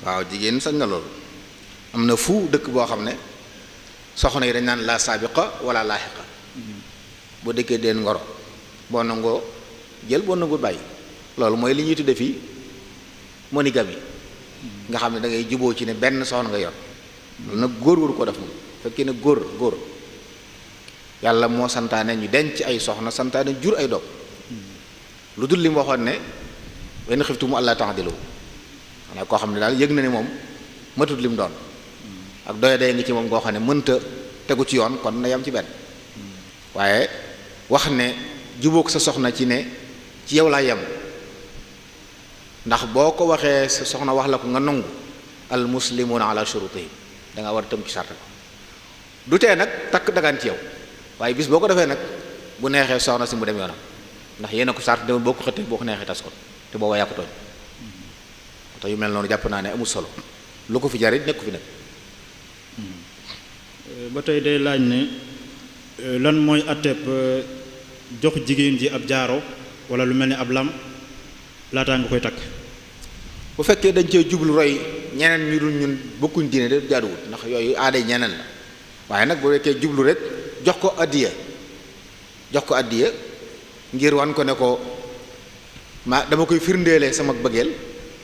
waaw jigéen sañ na loolu am na fu dëkk boo xam ne soxna yi dañ naan la saabiqa wala laaxiqa boo dëkkee deen ngoro boo nangoo jël boo nangoo bàyyi loolu mooy li ñuy tudde fii monogamie nga xam ne da ngay juboo ci ne benn soxna nga yor loolu nag góor waru ko def moom fekkee ne góor yàlla moo santaane ñu denc ay soxna santaane jur ay doom lu dul li mu waxoon ne wenn xiftu mu àlla ta'dilu xanaa koo xam ne daal yëg na ne moom matut li mu doon ak doya day ngi ci moom goo xam ne mënta tegu ci yoon kon na yam ci benn waaye wax ne jubóog sa soxna ci ne ci yow laa yem ndax boo ko waxee sa soxna wax la ko nga nangu al muslimuna ala shurutihim da nga war a tëm ci sart ko du tee nag takk dagaan ci yow waaye bis boo ko defee nag bu neexee soxna si mu dem yoonam ndax yéen a ko sart dem boo ko xëttee boo ko neexee tas ko te booba yaa ko tooñ te yu mel noonu jàpp naa ne amul solo lu ko fi jarit nekku fi nag. ba tey day laaj ne lan mooy atteb jox jigéen ji ab jaaro wala lu mel ni ab lam laataa nga koy takk. bu fekkee dañ cee jublu roy ñeneen ñu dul ñun bokkuñ diine de jaaduwut ndax yooyu aaday ñeneen la waaye nag bu fekkee jublu rek jox ko addiya ngir wan ko ne ko dama koy firndeelee sama bëggeel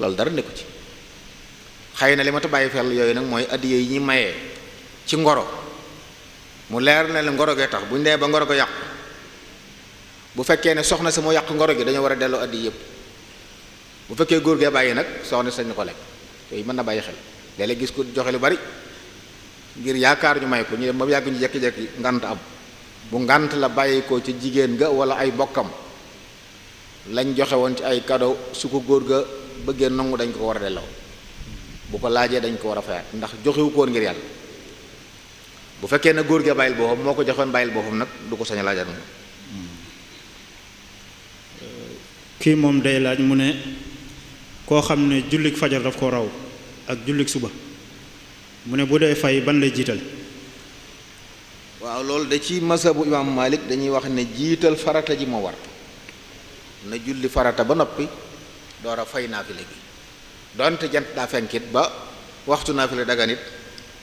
loolu dara nekku ci. xëy na li ma ta bàyyi fel yooyu nag mooy addiya yi ñuy mayee ci ngoro mu leer na la ngoro gee tax bu ñu dee ba ngoro ko yàqu bu fekkee ne soxna si moo yàq ngoro gi dañoo war a delloo addiya yëpp. bu fekkee góor gee bàyyi nag soxna sañ na ko lekk yooyu mën na bàyyi xel léeg-léeg gis ko joxe lu bari ngir yaakaar ñu may ko ñu dem ba yàgg ñu jekki-jekki ngant am bu ngant la bàyyi ko ci jigéen ga wala ay bokkam lañ joxe woon ci ay cadeau su ko góor ga bëggee nangu dañ ko war a delloo bu ko laajee dañ ko war a fayaat ndax joxewu ko woon ngir yàlla. bu fekkee ne góor gee bàyyil boppam moo ko joxoon bàyyil boppam nag du ko sañ a laajaat moom. kii moom day laaj mu ne koo xam ne jullik fajar daf ko raw ak jullik suba mu ne bu dee fay ban lay jiital. waaw loolu da ci mazhabu imam Malik dañuy wax ne jiital farata ji moo war na julli farata ba noppi door a fay naafile gi donte jant daa fenkit ba waxtu naafile daga nit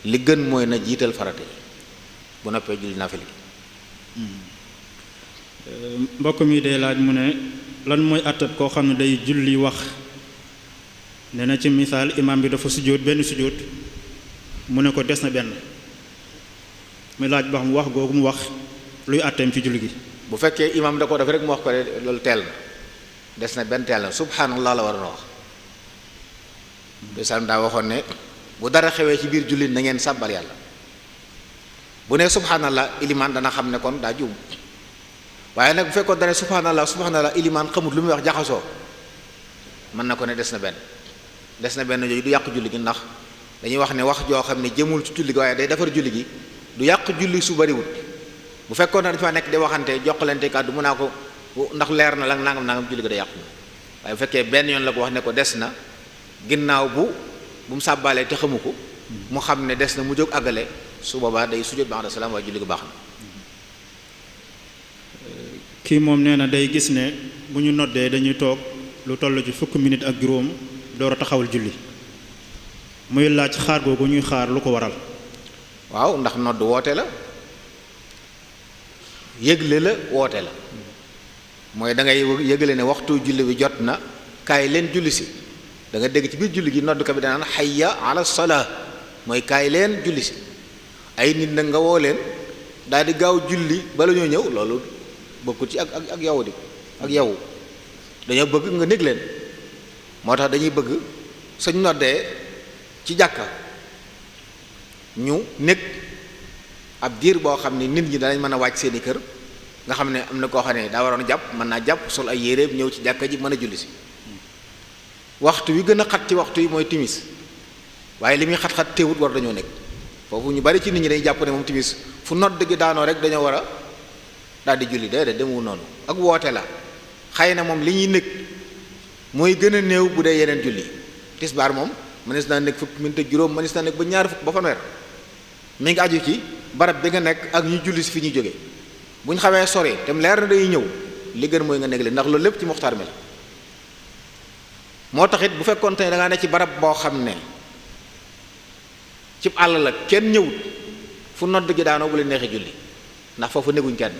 li gën mooy na jiital farata yi bu noppee julli naafile gi. mbokk mi day laaj mu ne lan mooy àttat koo xam ne day julli wax ne na ci misaal imaam bi dafa sujjóot benn sujjóot mu ne ko des na benn muy laaj boo xam wax googu mu wax luy àtteem ci julli gi. bu fekkee imaam da ko def rek mu wax ko de loolu teel na des na benn teel na subhanallah la war a wax desaan daa waxoon ne bu dara xewee ci biir jullit na ngeen sàbbal yàlla bu ne subhanallah ilimaan dana xam ne kon daa juum waaye nag bu fekkoon dane subhanallah ilimaan xamut lu muy wax jaxasoo mën na ko ne des na benn yooyu du yàq julli gi ndax dañuy wax ne wax joo xam ne jëmul ci julli gi waaye day defar julli gi du yàq julli su bariwut bu fekkoon ne dañu fa nekk di waxante jokkalante kàddu mun naa ko ndax leer na la nangam julli gi day yàqu waaye bu fekkee benn yoon la ko wax ne ko des na ginnaaw bu mu sàbbaalee te xamu ko mu xam ne des na mu jóg àggale su boobaa day sujjóot ba'da salaam waaye julli gi baax na. kii moom nee na day gis ne bu ñu noddee dañuy toog lu toll ci fukki minute ak juróom door a taxawal julli muy laaj xaar googu ñuy xaar lu ko waral. waaw ndax nodd woote la yëgle la woote la mooy da ngay yëgle ne waxtu julli bi jot na kaay leen julli si da nga dégg ci biir julli gi nodd ka bi danaan hayya ala salaa mooy kaay leen julli si ay nit nag nga woo leen daal di gaaw julli bala ñoo ñëw loolu bokkul ci ak yow di ak yow dañoo bëgg nga nekk leen moo tax dañuy bëgg suñ noddee ci jàkka ñu nekk ab diir boo xam ne nit ñi danañ mën a wàcc seeni kër nga xam ne am na koo xam ne daa waroon jàpp mën naa jàpp sol ay yéreem ñëw ci jàkka ji mën a julli si waxtu wi gën a xat ci waxtu yi mooy timis waaye li muy xat-xat teewut war dañoo nekk foofu ñu bari ci nit ñi dañuy jàpp ne moom timis fu nodd gi daanoo rek dañoo war a daal di julli déedéet demewul noonu ak woote la xëy na moom li ñuy nekk mooy gën a néew bu dee yeneen julli tisbaar moom mënees naa nekk fukki minute juróom mënees naa nekk ba ñaar fukk ba fanweer mi ngi aju ci barab bi nga nekk ak ñu julli si fi ñuy jógee bu ñu xawee sori te leer na day ñëw li gën mooy nga nekk leen ndax loolu lépp ci muxtaar mi la moo tax it bu fekkoon te ne da ngaa ne ci barab boo xam ne cib àll la kenn ñëwut fu nodd gi daanoo bu leen neexee julli ndax foofu neguñ kenn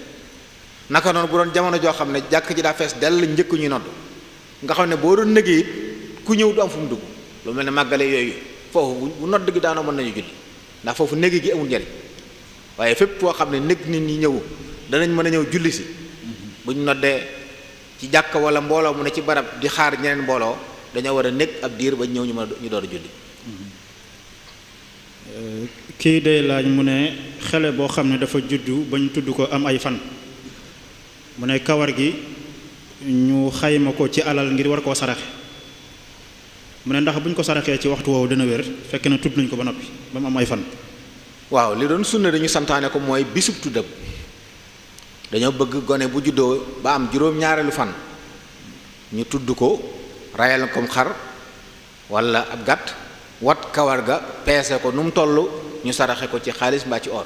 naka noonu bu doon jamono joo xam ne jàkk ji daa fees dell njëkk ñuy nodd nga xam ne boo doon négee it ku ñëw du am fu mu dugg lu mel ne màggale yooyu foofu bu nodd gi daanoo mën nañu julli ndax foofu néegi gi amul njariñ waaye fépp foo xam ne nég nit ñi ñëw danañ mën a ñëw julli si buñ noddee ci jàkk wala mbooloo mu ne ci barab di xaar ñeneen mbooloo dañoo war a nekk ab diir ba ñëw ñu door a julli. kii day laaj mu ne xale boo xam ne dafa juddu ba ñu tudd ko am ay fan mu ne kawar gi ñu xayma ko ci alal ngir war koo saraxe mu ne ndax bu ñu ko saraxee ci waxtu woowu dina wér fekk na tudd nañ ko ba noppi ba mu am ay fan. waaw li doon sunna dañu santaane ko mooy bisub tuddam dañoo bëgg gone bu juddoo ba am juróom-ñaareelu fan ñu tudd ko rayal kom xar wala ab gàtt wat kawar ga peese ko nu mu toll ñu saraxe ko ci xaalis mbaa ci or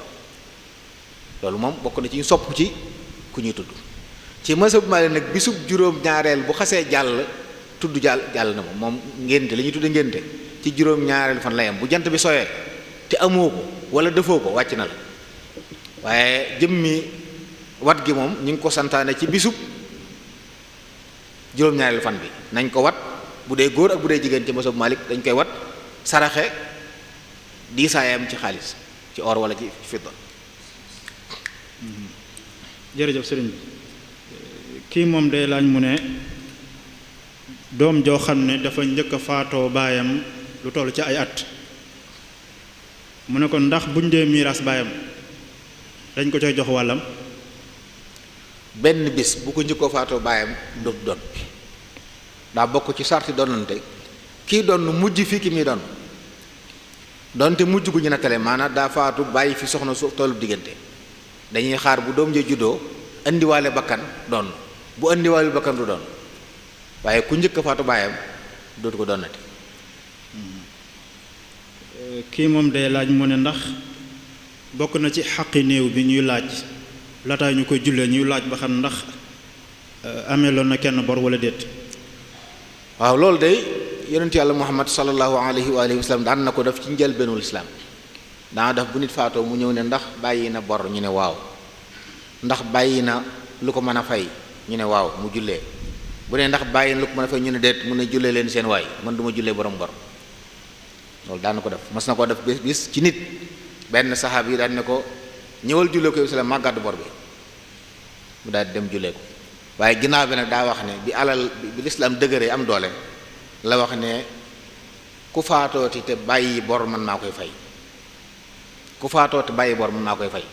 loolu moom bokk na ci ñu sopp ci ku ñuy tudd ci mazhab Maalik nag bisub juróom-ñaareel bu xasee jàll tudd jàll na moom ngénte li ñuy tudde ngénte ci juróom-ñaareel fan la yam bu jant bi soyee te amoo ko wala defoo ko wàcc na la waaye jëmmi wat gi moom ñu ngi ko santaane ci bisub juróom-ñaareel fan bi nañ ko wat bu dee góor ak bu dee jigéen ci mazhab Maalik dañ koy wat saraxe diisaayam ci xaalis ci or wala ci fidda. jërëjëf sëriñ bi kii moom day laaj mu ne doom joo xam ne dafa njëkk a faatoo baayam lu toll ci ay at mu ne ko ndax buñ dee miiras baayam dañ ko coy jox wàllam. benn bis bu ko njëkkoo faatoo baayam dootu doon daa bokk ci sarti doonante kii doon mujj fii ki muy doon doonte mujj gu ñu nattale maanaam daa faatu bàyyi fi soxna su tollu diggante dañuy xaar bu doom ja juddoo indiwaale bakkan doon bu indiwaale bakkan du doon waaye ku njëkk faatu baayam dootu ko doonati. kii moom day laaj mu ne ndax bokk na ci xaqi néew bi ñuy laaj lataa ñu koy jullee ñuy laaj ba xam ndax ameeloon na kenn bor wala déet. waaw loolu day yonentu yàlla muhammad sallallahu alayhi wa alihi wa sallam daan na ko def ci njëlbeenul islaam daana def bu nit faatoo mu ñëw ne ndax bàyyi na bor ñu ne waaw ndax bàyyi na lu ko mën a fay ñu ne waaw mu jullee bu ne ndax bàyyi na lu ko mën a fay ñu ne déet mu ne jullee leen seen waay man du ma jullee borom bor loolu daan na ko def mas na ko def bis ci nit benn saxaab yi daan ne ko ñëwal jullee ko islam maa gàddu bor bi mu daal di dem jullee ko waaye ginnaaw bi nag daa wax ne bi alal bi lislaam dëgëree am doole la wax ne ku faatooti te bàyyi bor man maa koy fay ku faatooti bàyyi bor man maa koy fay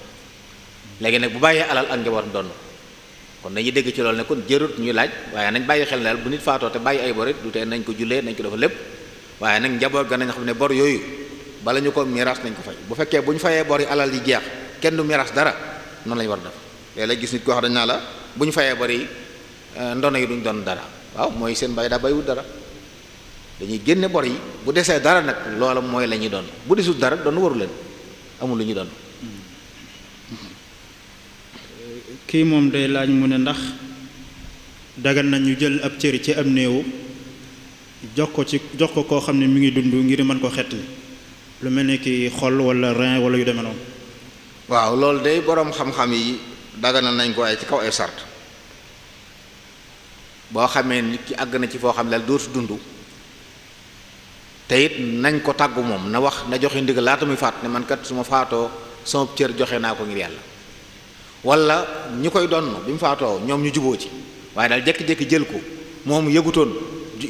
léegi nag bu bàyyee alal ak njaboot donn kon dañuy dégg ci loolu ne kon jërut ñuy laaj waaye nañ bàyyi xel ne daal bu nit faatoo te bàyyi ay bor it du tee nañ ko jullee nañ ko dafa lépp waaye nag njaboot ga nañ xam ne bor yooyu bala ñu ko miraas nañ ko fay bu fekkee bu ñu fayee bor yi alal yi jeex kenn du miraas dara noonu lañu war a def léeg-léeg gis nit ko wax dañ naa la bu ñu fayee bor yi ndono yi duñ doon dara waaw mooy seen bàyyi daa bàyyiwul dara dañuy génne bor yi bu desee dara nag loola mooy la ñuy doon bu desul dara doon waru leen amul lu ñu doon. kii moom day laaj mu ne ndax dagan na ñu jël ab cër ci am néew jox ko koo xam ne mi ngi dund ngir mën ko xettali lu mel ni ki xol wala rein wala yu demee noonu. waaw loolu day boroom xam-xam yi daganal nañ ko ay ci kaw ay sart boo xamee nit ki àgg na ci foo xam ne daal dootu dund te it nañ ko tàggu moom na wax na joxe ndigal laata muy faat ne man kat su ma faatoo sama cër joxe naa ko ngir yàlla wala ñu koy donn bi mu faatoo ñoom ñu juboo ci waaye daal jékki-jékki jël ko moom yëgutoon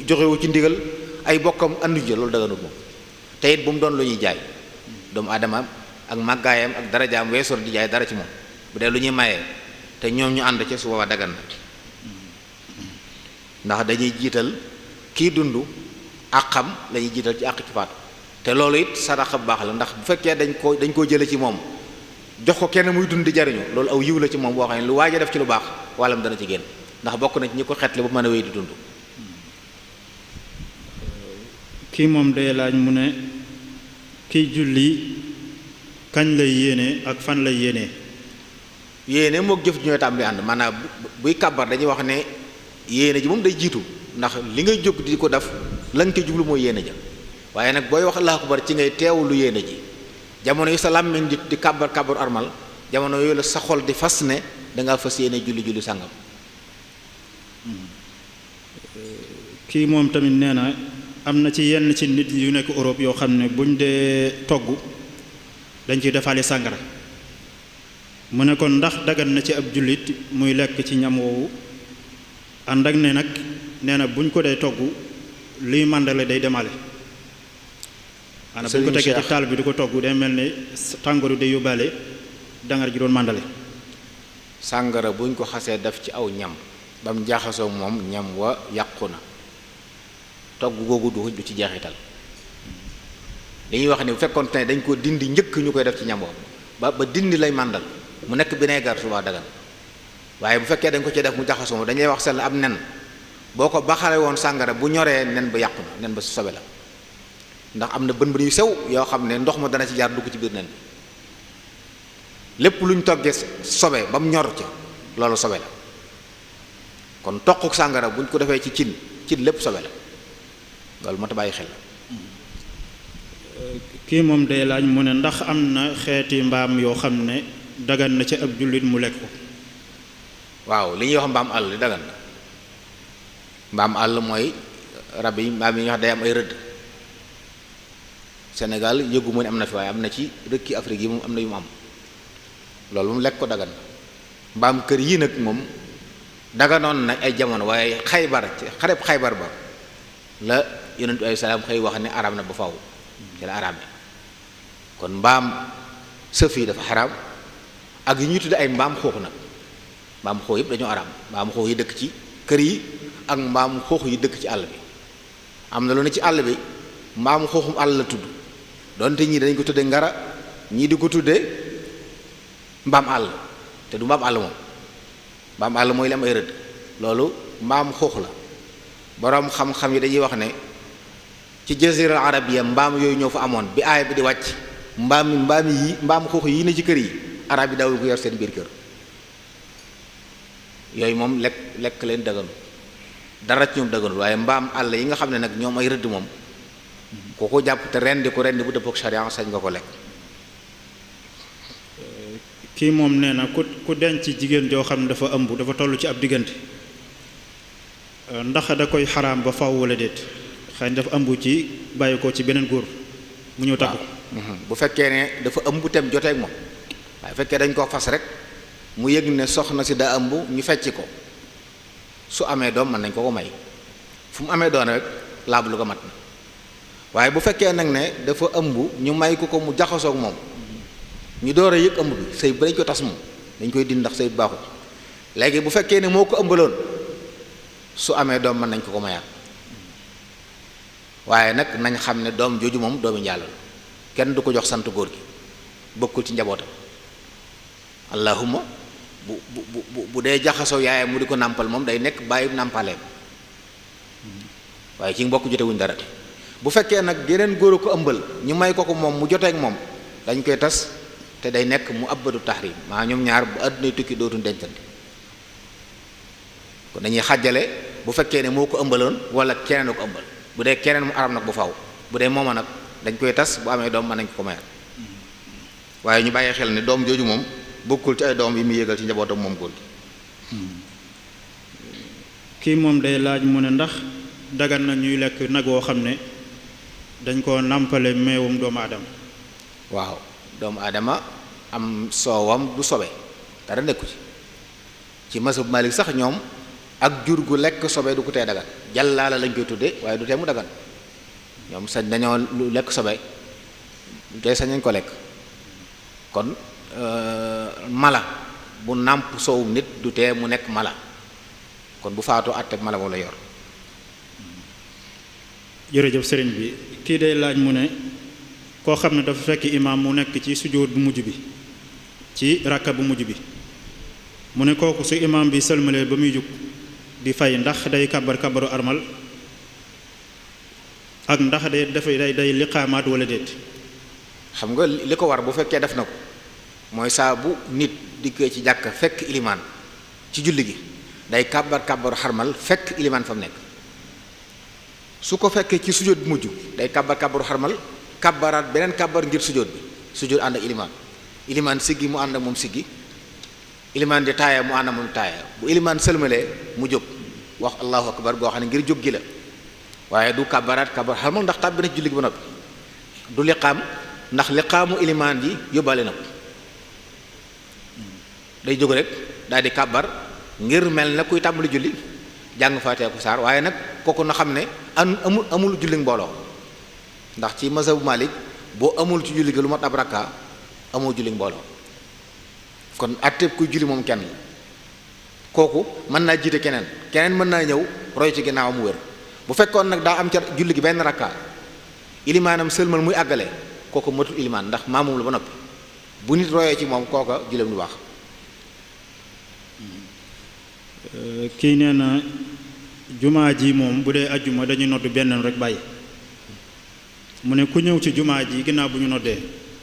joxewu ci ndigal ay bokkam anduñ ca loolu daganut moom te it bu mu doon lu ñuy jaay doomu aadama ak màggaayam ak darajaam weesoor di jaay dara ci moom bu dee lu ñuy mayee te ñoom ñu ànd ca su boobaa dagan na ndax dañuy jiital kii dund àqam la ñuy jiital ci àq ci faatu te loolu it sadaxa bu baax la ndax bu fekkee dañ koo jële ci moom jox ko kenn muy dund di jariñu loolu aw yiw la ci moom boo xam ne lu waaj a def ci lu baax wàllam dana ci génn ndax bokk na ci ñi ko xetle ba mën a wéy di dund. kii moom day laaj mu ne kiy julli kañ lay yéene ak fan lay yéene. yéene mook jëf ji ñooy tàmbali ànd maanaam buy kàbbar dañuy wax ne yéene ji moom day jiitu ndax li ngay jóg di ko def la nga koy jublu mooy yéene ja waaye nag booy wax Allahu akbar ci ngay teewlu yéene ji jamono yi sa làmmiñ di kàbbar armal jamono yooyu la sa xol di fas ne dangaa fas yéene julli sàngam. kii moom tamit nee na am na ci yenn ci nit yu nekk Europe yoo xam ne buñ dee togg dañ ciy defaale sàngara mu ne kon ndax dagan na ci ab jullit muy lekk ci ñam woowu ànd ak ne nag nee na buñ ko dee togg liy màndale day demale maanaam buñ ko tegee ci taal bi di ko togg day mel ne tàngooru day yóbbaale dangar ji doon màndale. sàngara buñ ko xasee def ci aw ñam ba mu jaaxasoo moom ñam wa yàqu na togg googu du ci jeexital dañuy wax ne bu fekkoon ne dañ ko dindi njëkk ñu koy def ci ñam ba dindi lay màndal mu nekk vinaigre suba dagan waaye bu fekkee dañ ko ci def mu jaxasoo moom dañuy wax sell ab nen boo ko baxale woon sàngara bu ñoree nen ba yàqu na nen ba sobe la ndax am na bën bën yu sew yoo xam ne ndox ma dana ci jaar dugg ci biir nen lépp lu ñu toggee sobe ba mu ñor ca loolu sobe la kon toquk sàngara buñ ko defee ci cin lépp sobe la loolu moo tax bàyyi xel. kii moom day laaj mu ne ndax am na xeeti mbaam yoo xam ne dagan na ci ab jullit mu lekk ko. waaw li ñuy wax mbaam àll li dagan na mbaam àll mooy rab yi mbaam yi nga xam day am ay rëdd Sénégal yëgu mu ne am na fi waaye am na ci rëkki Afrique yi moom am na yu mu am loolu moom lekk ko dagan na mbaam kër yii nag moom daganoon na ay jamono waaye Xaybar ci xareb Xaybar ba la yonentu ay salaam xëy wax ne araam na ba faw ci la araam ne kon mbaam sëf yi dafa xaraam ak yi ñuy tudde ay mbaam xuux nag mbaam xuux yëpp dañoo araam mbaam xuux yi dëkk ci kër yi ak mbaam xuux yi dëkk ci àll bi am na lu ne ci àll bi mbaam xuuxum àll la tudd donte ñii dañ ko tudde ngara ñii di ko tudde mbaam àll te du mbaam àll moom mbaam àll mooy li am ay rëdd loolu mbaam xuux la boroom xam-xam yi dañuy wax ne ci jazira arabiya mbaam yooyu ñoo fa amoon bi aaya bi di wàcc mbaam xuux yi ne ci kër yi arab yi daawul ko yor seen biir kër yooyu moom lekk leen daganu dara ci ñoom daganul waaye mbaam àll yi nga xam ne nag ñoom ay rëdd moom ku ko jàpp te rendi bu dëppook sharia sañ nga ko lekk. kii moom nee na ku denc jigéen joo xam ne dafa ëmb dafa toll ci ab diggante ndax da koy xaraam ba faw wala déet xëy na dafa ëmb ci bàyyi ko ci beneen góor mu ñëw takk ko. bu fekkee ne dafa ëmb tem joteeg moom waaye fekkee dañ koo fas rek mu yëg ne soxna si daa ëmb ñu fecc ko su amee doom mën nañ ko may fu mu amee doon rek laab lu ko mat na waaye bu fekkee nag ne dafa ëmb ñu may ko mu jaxasoog moom ñu door a yëg ëmb bi sëy ba dañ ko tas moom dañ koy din ndax sëy bu baaxul léegi bu fekkee ne moo ko ëmbaloon su amee doom mën nañ ko mayaat waaye nag nañ xam ne doom jooju moom doomi njaaloo la kenn du ko jox sant góor gi bokkul ci njabootam allahumma bu dee jaxasoo yaayam mu di ko nàmpal moom day nekk bàyyi nàmpaleem waaye ci mbokk jotewuñ dara bu fekkee nag yeneen góor a ko ëmbal ñu may ko moom mu joteek moom dañ koy tas te day nekk mu abadu tahrim maa ñoom ñaar bu àddunay tukki dootuñ dencante kon dañuy xàjjale bu fekkee ne moo ko ëmbaloon wala keneen a ko ëmbal bu dee keneen mu aram nag bu faw bu dee mooma nag dañ koy tas bu amee doom mën nañ ko mayal waaye ñu bàyyi xel ne doom jooju moom bokkul ci ay doom yi muy yëgal ci njabootam moom góor gi. kii moom day laaj mu ne ndax dagan na ñuy lekk nag woo xam ne dañ koo nàmpale meewum doomu aadama. waaw doomu aadama am soowam du sobe dara nekku ci masab Malik sax ñoom ak jur gu lekk sobe du ko tee dagan jàllaala lañ koy tudde waaye du tee mu dagan ñoom sañ dañoo lu lekk sobe du tee sañ nañ ko lekk kon mala bu nàmp soowum nit du tee mu nekk mala kon bu faatoo àtteeg mala moom la yor. jërëjëf sëriñ bi kii day laaj mu ne koo xam ne dafa fekk imaam mu nekk ci sujjóot bu mujj bi ci rakka bu mujj bi mu ne kooku su imaam bi sëlmalee ba muy jug di fay ndax day kabar kabaru armal ak ndax day liqaamaat wala déet. xam nga li ko war bu fekkee def na ko mooy saa bu nit dikkee ci jàkka fekk ilimaan ci julli gi day kabar kabaru xarmal fekk ilimaan fa mu nekk su ko fekkee ci sujjóot bu mujj day kabar kabaru xarmal kabaraat beneen kabar ngir sujjóot bi sujjóot ànd ak ilimaan siggi mu ànd ak moom siggi ilimaan di taaya mu ànd ak moom taaya bu ilimaan sëlmalee mu jóg wax allahu akbar goo xam ne ngir jóg gi la waaye du kabaraat kabar xarmal ndax tàbbi na ci julli gi ba noppi du liqaam ndax liqaamu ilimaan ji yóbbaale na ko day jóg rek daal di kabar ngir mel na kuy tàmbali julli jàng faateeku saar waaye nag kooku na xam ne amul julli mbooloo ndax ci mazhabu Malik boo amul ci julli gi lu mat ab rakka amoo julli mbooloo kon àtteeb kuy julli moom kenn la kooku mën naa jiite keneen mën naa ñëw roy ci ginnaaw mu wér bu fekkoon nag daa am ca julli gi benn rakka ilimaanam sëlmal muy àggale kooku matul ilimaan ndax maamum la ba noppi bu nit royee ci moom kooka julleem lu baax. kii nee na jumaa ji moom bu dee ajjuma dañuy noddu benn rek bàyyi mu ne ku ñëw ci jumaa ji ginnaaw bu ñu noddee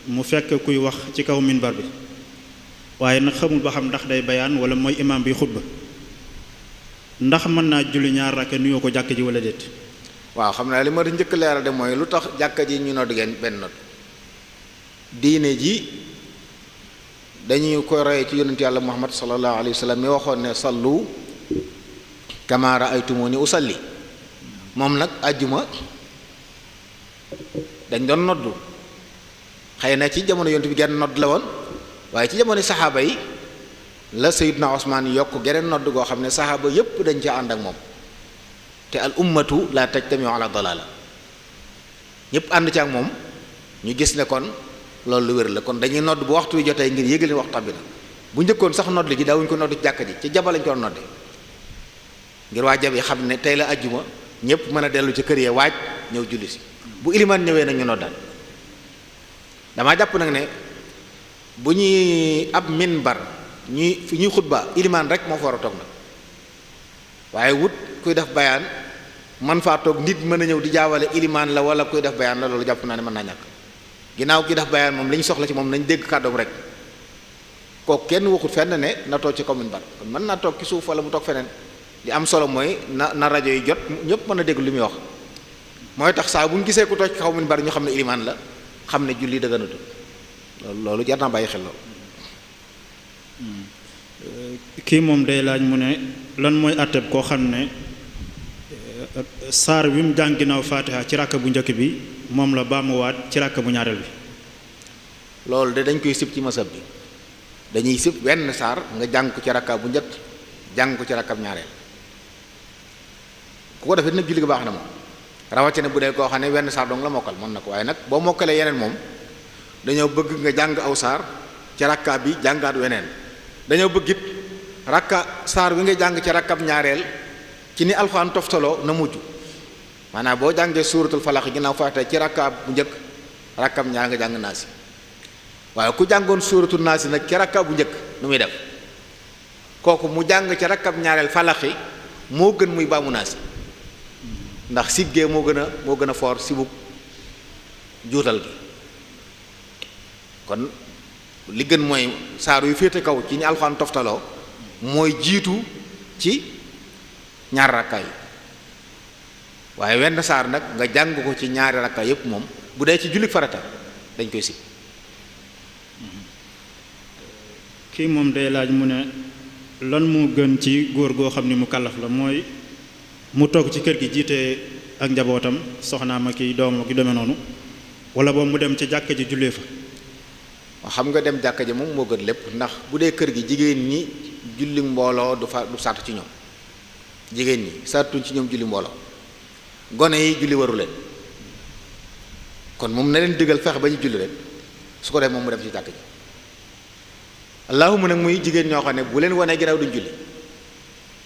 mu fekk kuy wax ci kaw minbar bi waaye nag xamul ba xam ndax day bayaan wala mooy imaam bi xutba ndax mën naa julli ñaar rakka nuyoo ko jàkk ji wala déet. waaw xam naa li ma di njëkk leeral de mooy lu tax jàkka ji ñu nodd geen benn nodd diine ji dañuy koy roye ci yonent yàlla muhammad sallallahu alayhi wa sallam mi waxoon ne sallu kama ra'aytumuni usalli moom nag àjjuma dañ doon noddu xëy na ci jamono yonent bi genn nodd la woon waaye ci jamono saxaaba yi la Sayyidna Usmaan yokk geneen nodd goo xam ne saxaaba yépp dañ ca ànd ak moom te al ummatu la tajtamiu ala dalala ñëpp ànd ci ak moom ñu gis ne kon loolu lu wér la kon dañuy nodd bu waxtu wi jotee ngir yégal waxtu tabbi na bu njëkkoon sax nodd gi daawuñu ko nodd ci jàkka ji ci jaba lañ ko nodde ngir waa jab yi xam ne tey la ajjuma ñëpp mën a dellu ci kër yee waaj ñëw julli si bu ilimaan ñëwee nag ñu noddal damaa jàpp nag ne bu ñuy ab minbar ñuy fi ñuy xutba ilimaan rek moo fa war a toog nag waaye wut kuy def bayaan man faa toog nit mën a ñëw di jaawale ilimaan la wala kuy def bayaan la loolu jàpp naa ne mën naa ñàkk ginnaaw ki def bayaan moom li ñu soxla ci moom nañ dégg kàddoom rek kooku kenn waxut fenn ne na toog ci commune bar kon mën naa toog ci suuf wala mu toog feneen li am solo mooy na rajo yi jot ñëpp mën a dégg lu muy wax mooy tax saa bu ñu gisee ku toog ci commune bar ñu xam ne ilimaan la xam ne julli dëgganatu loolu jar naa bàyyi xel loolu. kii moom day laaj mu ne lan mooy àtteb koo xam ne saar wi mu jàng ginnaaw faatiha ci ràkk bu njëkk bi moom la baamuwaat ci ràkk bu ñaareel bi. loolu de dañ koy sib ci masab bi dañuy sib wenn saar nga jàng ko ci rakka bu njëkk jàng ko ci rakkab ñaareel ku ko defee nag julli gi baax na moom rawatina bu dee koo xam ne wenn saar dong la mokkal mën na ko waaye nag boo mokkalee yeneen moom dañoo bëgg nga jàng aw saar ci rakka bi jàngaat weneen dañoo bëgg it rakka saar wi nga jàng ci rakkab ñaareel ci ni alxuraan toftaloo na mujj maanaam boo jàngee suuratul falax ginnaaw faatiha ci rakka bu njëkk rakkab ñaar nga jàng naasi waaye ku jàngoon suuratul naasi nag ci rakka bu njëkk nu muy def kooku mu jàng ci rakkab ñaareel falaxi moo gën muy baamu naasi ndax siggee moo gën a foor sibub juutal gi kon li gën mooy saar yu féete kaw ci ni alxuraan toftaloo mooy jiitu ci ñaar rakkaay waaye wenn saar nag nga jàng ko ci ñaari rakkaay yépp moom bu dee ci jullit farata dañ koy sib. kii moom day laaj mu ne lan moo gën ci góor goo xam ni mu kàllaf la mooy mu toog ci kër gi jiite ak njabootam soxnaam ak i doom ak yu demee noonu wala boobu mu dem ci jàkka ji jullee fa. xam nga dem jàkka ji moom moo gën lépp ndax bu dee kër gi jigéen ñi julli mbooloo du sàtt ci ñoom jigéen ñi sàttuñ ci ñoom julli mbooloo gone yi julli waru leen kon moom na leen digal fexe ba ñu julli rek su ko def moom mu dem ci jàkka ji allahuma nag muy jigéen ñoo xam ne bu leen wanee ginnaaw duñ julli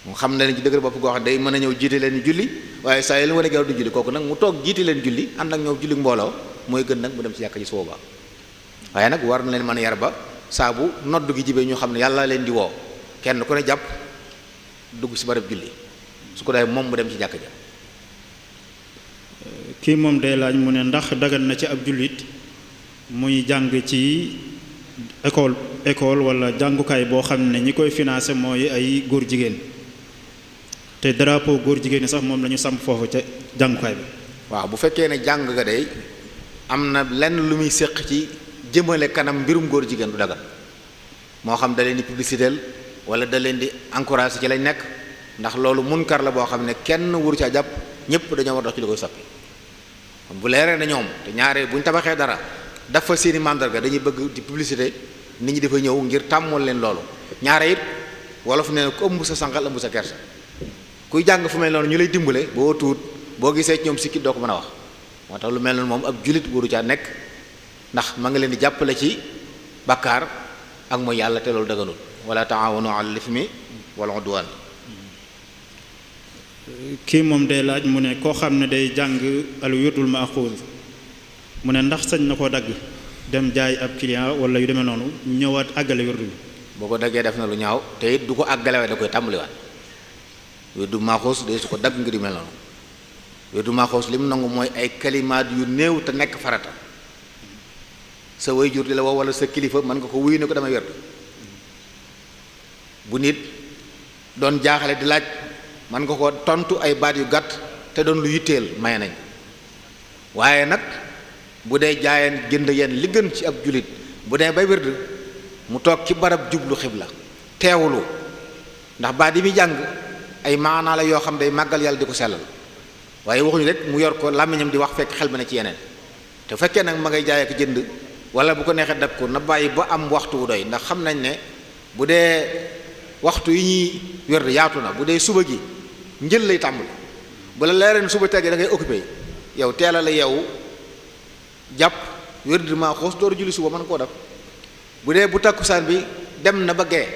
mu xam ne leen ci dëgër bopp goo xam ne day mën a ñëw jiite leen julli waaye saa yi leen wanee ginnaaw duñ julli kooku nag mu toog jiite leen julli ànd ak ñoom julli mbooloo mooy gën nag mu dem ci jàkka ji su boobaa waaye nag war na leen mën a yar ba saa bu noddu gi jibee ñu xam ne yàlla leen di woo kenn ku ne jàpp dugg ci barab julli su ko defee moom mu dem ci jàkka ja. kii moom day laaj mu ne ndax dagan na ci ab jullit muy jàng ci école wala jàngukaay boo xam ne ñi koy financé mooy ay góor jigéen te drapeau góor jigéen ñi sax moom la ñu samp foofu ca jàngukaay bi. waaw bu fekkee ne jàng nga day am na lenn lu muy séq ci jëmale kanam mbirum góor jigéen du dagan moo xam da leen di publicitéel wala da leen di encouragé ci lañ nekk ndax loolu munkar la boo xam ne kenn wuru ca jàpp ñëpp dañoo war dox ci li koy soppi kon bu leeree na ñoom te ñaare bu ñu tabaxee dara dafa seeni màndarga dañuy bëgg di publicité nit ñi dafa ñëw ngir tàmmool leen loolu ñaare it wolof nee na ku ëmb sa sànqal ëmb sa kersa kuy jàng fu mel noonu ñu lay dimbale boo tuut boo gisee ci ñoom sikkit doo ko mën a wax moo tax lu mel noonu moom ab jullit waru caa nekk ndax ma nga leen di jàppale ci bakkaar ak mooy yàlla te loolu daganul wala taawanu alal ismi wal udwan. kii moom day laaj mu ne koo xam ne day jàng al wirdul maaxuuz mu ne ndax sañ na koo dagg dem jaay ab client wala yu demee noonu ñëwaat àggale wirdu bi. boo ko daggee def na lu ñaaw te it du ko àggale waaye da koy tàmbaliwaat wirdu maaxuuz de su ko dagg ngir yu mel noonu wirdu Maxuus li mu nangu mooy ay kalimaat yu néew te nekk farata sa waajur di la woo wala sa kilifa mën nga ko wuyu ne ko dama wirdu bu nit doon jaaxale di laaj mën nga ko tontu ay baat yu gàtt te doon lu yitteel may nañ waaye nag bu dee jaayeen jënd yeen li gën ci ab julit bu dee bay wird mu toog ci barab jublu xibla teewulu ndax baat yi muy jàng ay maanaa la yoo xam day màggal yàlla di ko sellal waaye waxuñu rek mu yor ko làmmiñam di wax fekk xel ma ne ci yeneen te fekkee nag ma ngay jaay ak jënd wala bu ko neexee dab ko na bàyyi ba am waxtu wu doy ndax xam nañ ne bu dee waxtu yi ñuy wird yaatu na bu dee suba gi njël lay tàmbali bu la leereen suba tegee da ngay occupé yow teela la yow jàpp wird Maxuus door julli suba mën koo def bu dee bu takkusaan bi dem na ba gee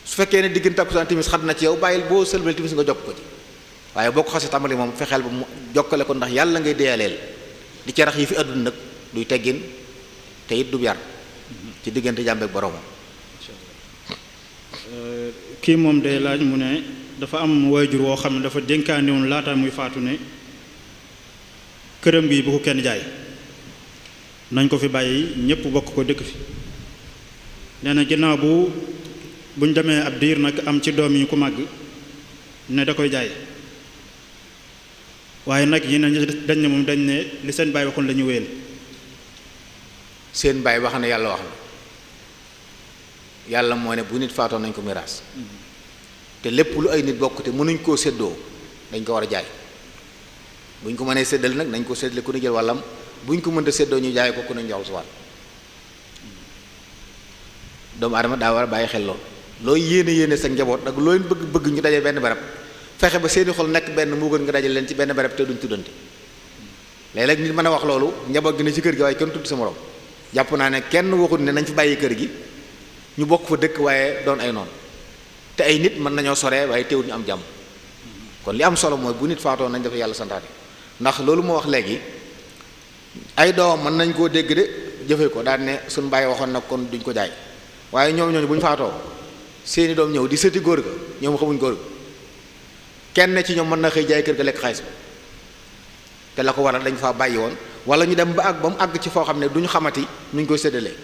su fekkee ne diggante takkusaan timis xat na ci yow bàyyil boo sëlmal timis nga jokk ko ci waaye boo ko xasee tàmbali moom fexeel ba mu jokkale ko ndax yàlla ngay deyaleel di ci rax yi fi àdduna nag duy teggin te it du yar ci diggante jàmbeek boroomam. kii moom day laaj mu ne dafa am waajur woo xam ne dafa dénkaane woon laata muy faatu ne këram bi bu ko kenn jaay nañ ko fi bàyyi ñépp bokk ko dëkk fi nee na ginnaaw buñ demee ab diir nag am ci doom yi ku màgg ne da koy jaay waaye nag yi ne dañ ne moom dañ ne li seen baay waxoon la ñu wéyal seen baay wax na yàlla wax na yàlla moo ne bu nit faatoo nañ ko miraas te lépp lu ay nit bokk te mënuñ koo séddoo dañ ko war a jaay buñ ko mënee séddale nag nañ ko séddale ku ne jël wàllam buñ ko mënta séddoo ñu jaay ko ku ne jox sa wàll doomu aadama daa war a bàyyi xel lool looy yéene sa njaboot ak looy bëgg ñu daje benn barab fexe ba seeni xol nekk benn moo gën nga dajal leen ci benn barab te duñ tuddante léeg-léeg nit mën a wax loolu njaboot gi ne ci kër gi waaye kenn tudd sa morom jàpp naa ne kenn waxut ne nañ fi bàyyi kër gi ñu bokk fa dëkk waaye doon ay noonu te ay nit mën nañoo soree waaye teewul ñu am jàmm kon li am solo mooy bu nit faatoo nañ def yàlla santaane ndax loolu moo wax léegi ay doom mën nañ koo dégg de jëfe ko daan ne suñ bàyyi waxoon nag kon duñ ko jaay waaye ñooñu bu ñu faatoo seeni doom ñëw di sëti góor ga ñoom xamuñ góor ga kenn ci ñoom mën na xëy jaay kër ga lekk xaalis ba te la ko waral dañ faa bàyyi woon wala ñu dem ba àgg ba mu àgg ci foo xam ne duñu xamati nuñ koy séddalee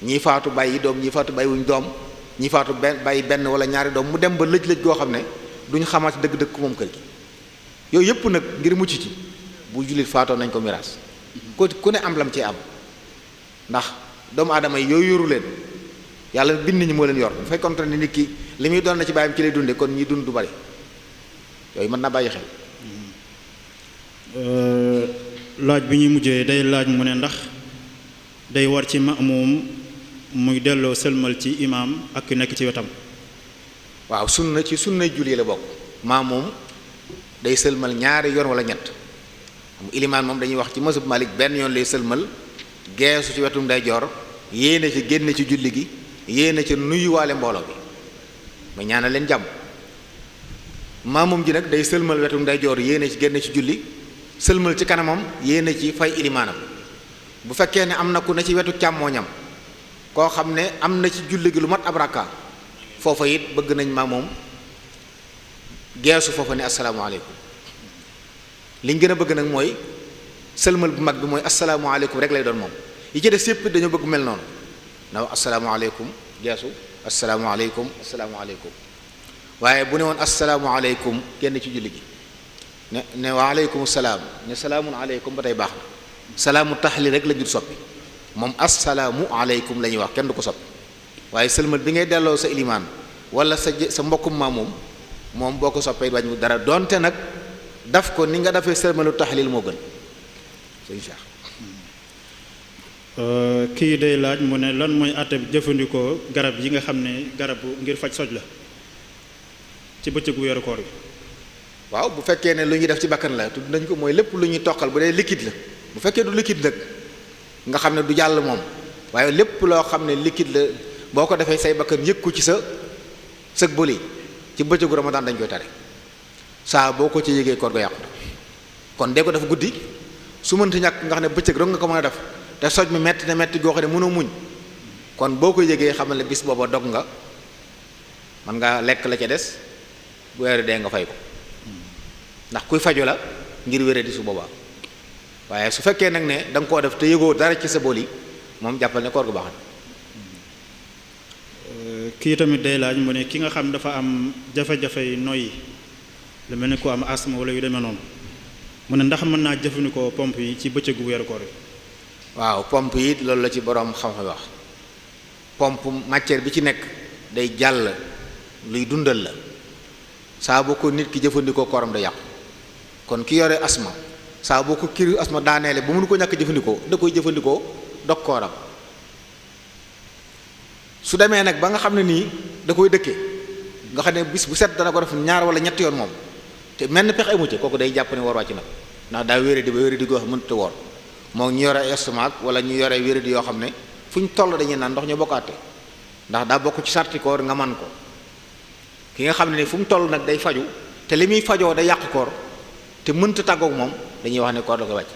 ñii faatu bàyyi doom ñii faatu bàyyi wuñ doom ñii faatu bàyyi benn wala ñaari doom mu dem ba lëj-lëj goo xam ne duñu xamati dëgg-dëgg ku moom kër gi yooyu yëpp nag ngir mucc ci bu jullit faatoo nañ ko miraas ku ne am lam ci am ndax doomu aadama yi yooyu yoru leen yàlla bind ñi moo leen yor bu fekkoon ne nit ki li muy doon na ci bàyyam ci lay dunde kon ñi dund du bari yooyu mën naa bàyyi xel. laaj bi ñuy mujjee day laaj mu ne ndax day war ci maamum muy delloo sëlmal ci imaam ak nekk ci wetam. waaw sunna ci sunnay julli la bokk maamum day sëlmal ñaari yoon wala ñett xam ilimaan moom dañuy wax ci mazhab Malik benn yoon lay sëlmal geesu ci wetum day joor yéene ci génne ci julli gi yéene ci nuyuwaale mbooloo bi ma ñaanal leen jàmm maamum ji nag day sëlmal wetum day joor yéene ci génne ci julli sëlmal ci kanamam yéene ci fay ilimaanam bu fekkee ne am na ku ne ci wetu càmmooñam koo xam ne am na ci julli gi lu mat ab rakka foofa it bëgg nañ maamum geesu foofa ne asalaamaaleykum liñ gën a bëgg nag mooy sëlmal bu mag bi mooy asalaamaaleykum rek lay doon moom yi ci des yépp dañoo bëgg mel noonu na asalaamaaleykum geesu asalaamaaleykum asalaamaaleykum waaye bu ne woon asalaamaaleykum kenn ci julli gi ne waaleykum salaam ne salaamun aleykum ba tey baax na salaamu taxli rek la ñu soppi moom assalaamu aleykum la ñuy wax kenn du ko soppi waaye sëlmal bi ngay delloo sa ilimaan wala sa mbokkum maamum moom boo ko soppee wàññi dara donte nag daf ko ni nga defee sëlmalu taxlil moo gën sëñ Cheikh. kii day laaj mu ne lan mooy àtte jëfandikoo garab yi nga xam ne garab ngir faj soj la ci bëccëgu weeru koor bi. waaw bu fekkee ne lu ñuy def ci bakkan la tudd nañ ko mooy lépp lu ñuy toqal bu dee liquide la bu fekkee du liquide nag nga xam ne du jàll moom waaye lépp loo xam ne liquide la boo ko defee say bakkan yëg ko ci sa sëg bëli ci bëccëgu Ramadan dañ koy tare saa boo ko ci yëgee koor ga yàqu kon dee ko def guddi su mënti ñàkk nga xam ne bëccëg rek nga ko mën a def te soj mi metti na metti goo xam ne mënoo muñ kon boo ko yëgee xamal ne bis booba dog nga mën nga lekk la ca des bu weeru dee nga fay ko ndax kuy faju la ngir wéré di su boobaa waaye su fekkee nag ne da nga koo def te yëgoo dara ci sa bool yi moom jàppal ne koor gu baax na. kii tamit day laaj mu ne ki nga xam dafa am jafe-jafe noyyi lu mel ni ko am asthme wala yu demee noonu mu ne ndax mën naa jëfandikoo pompe yi ci bëccëgu weeru koor yi. waaw pompe yi loolu la ci boroom xam-xam wax pompe matière bi ci nekk day jàll luy dundal la saa boo ko nit ki jëfandikoo kooram da yàqu kon ki yore asma saa boo ko kiri asma daaneele ba mënu ko ñàkk jëfandikoo da koy jëfandikoo dog kooram su demee nag ba nga xam ne nii da koy dëkkee nga xam ne bis bu set dana ko def ñaar wala ñetti yoon moom te mel ni pexe amu ci kooku day jàpp ne war wàcc na ndax daa wéré di ba wéré di goo xam mënut a woor moo ñu yore estomac wala ñu yore wéré di yoo xam ne fu ñu toll dañuy naan ndox ñu bokkaate ndax daa bokk ci sarti koor nga man ko ki nga xam ne ni fu mu toll nag day faju te li muy fajoo day yàq koor te mënta tàggoog moom dañuy wax ne koor da koy wàcc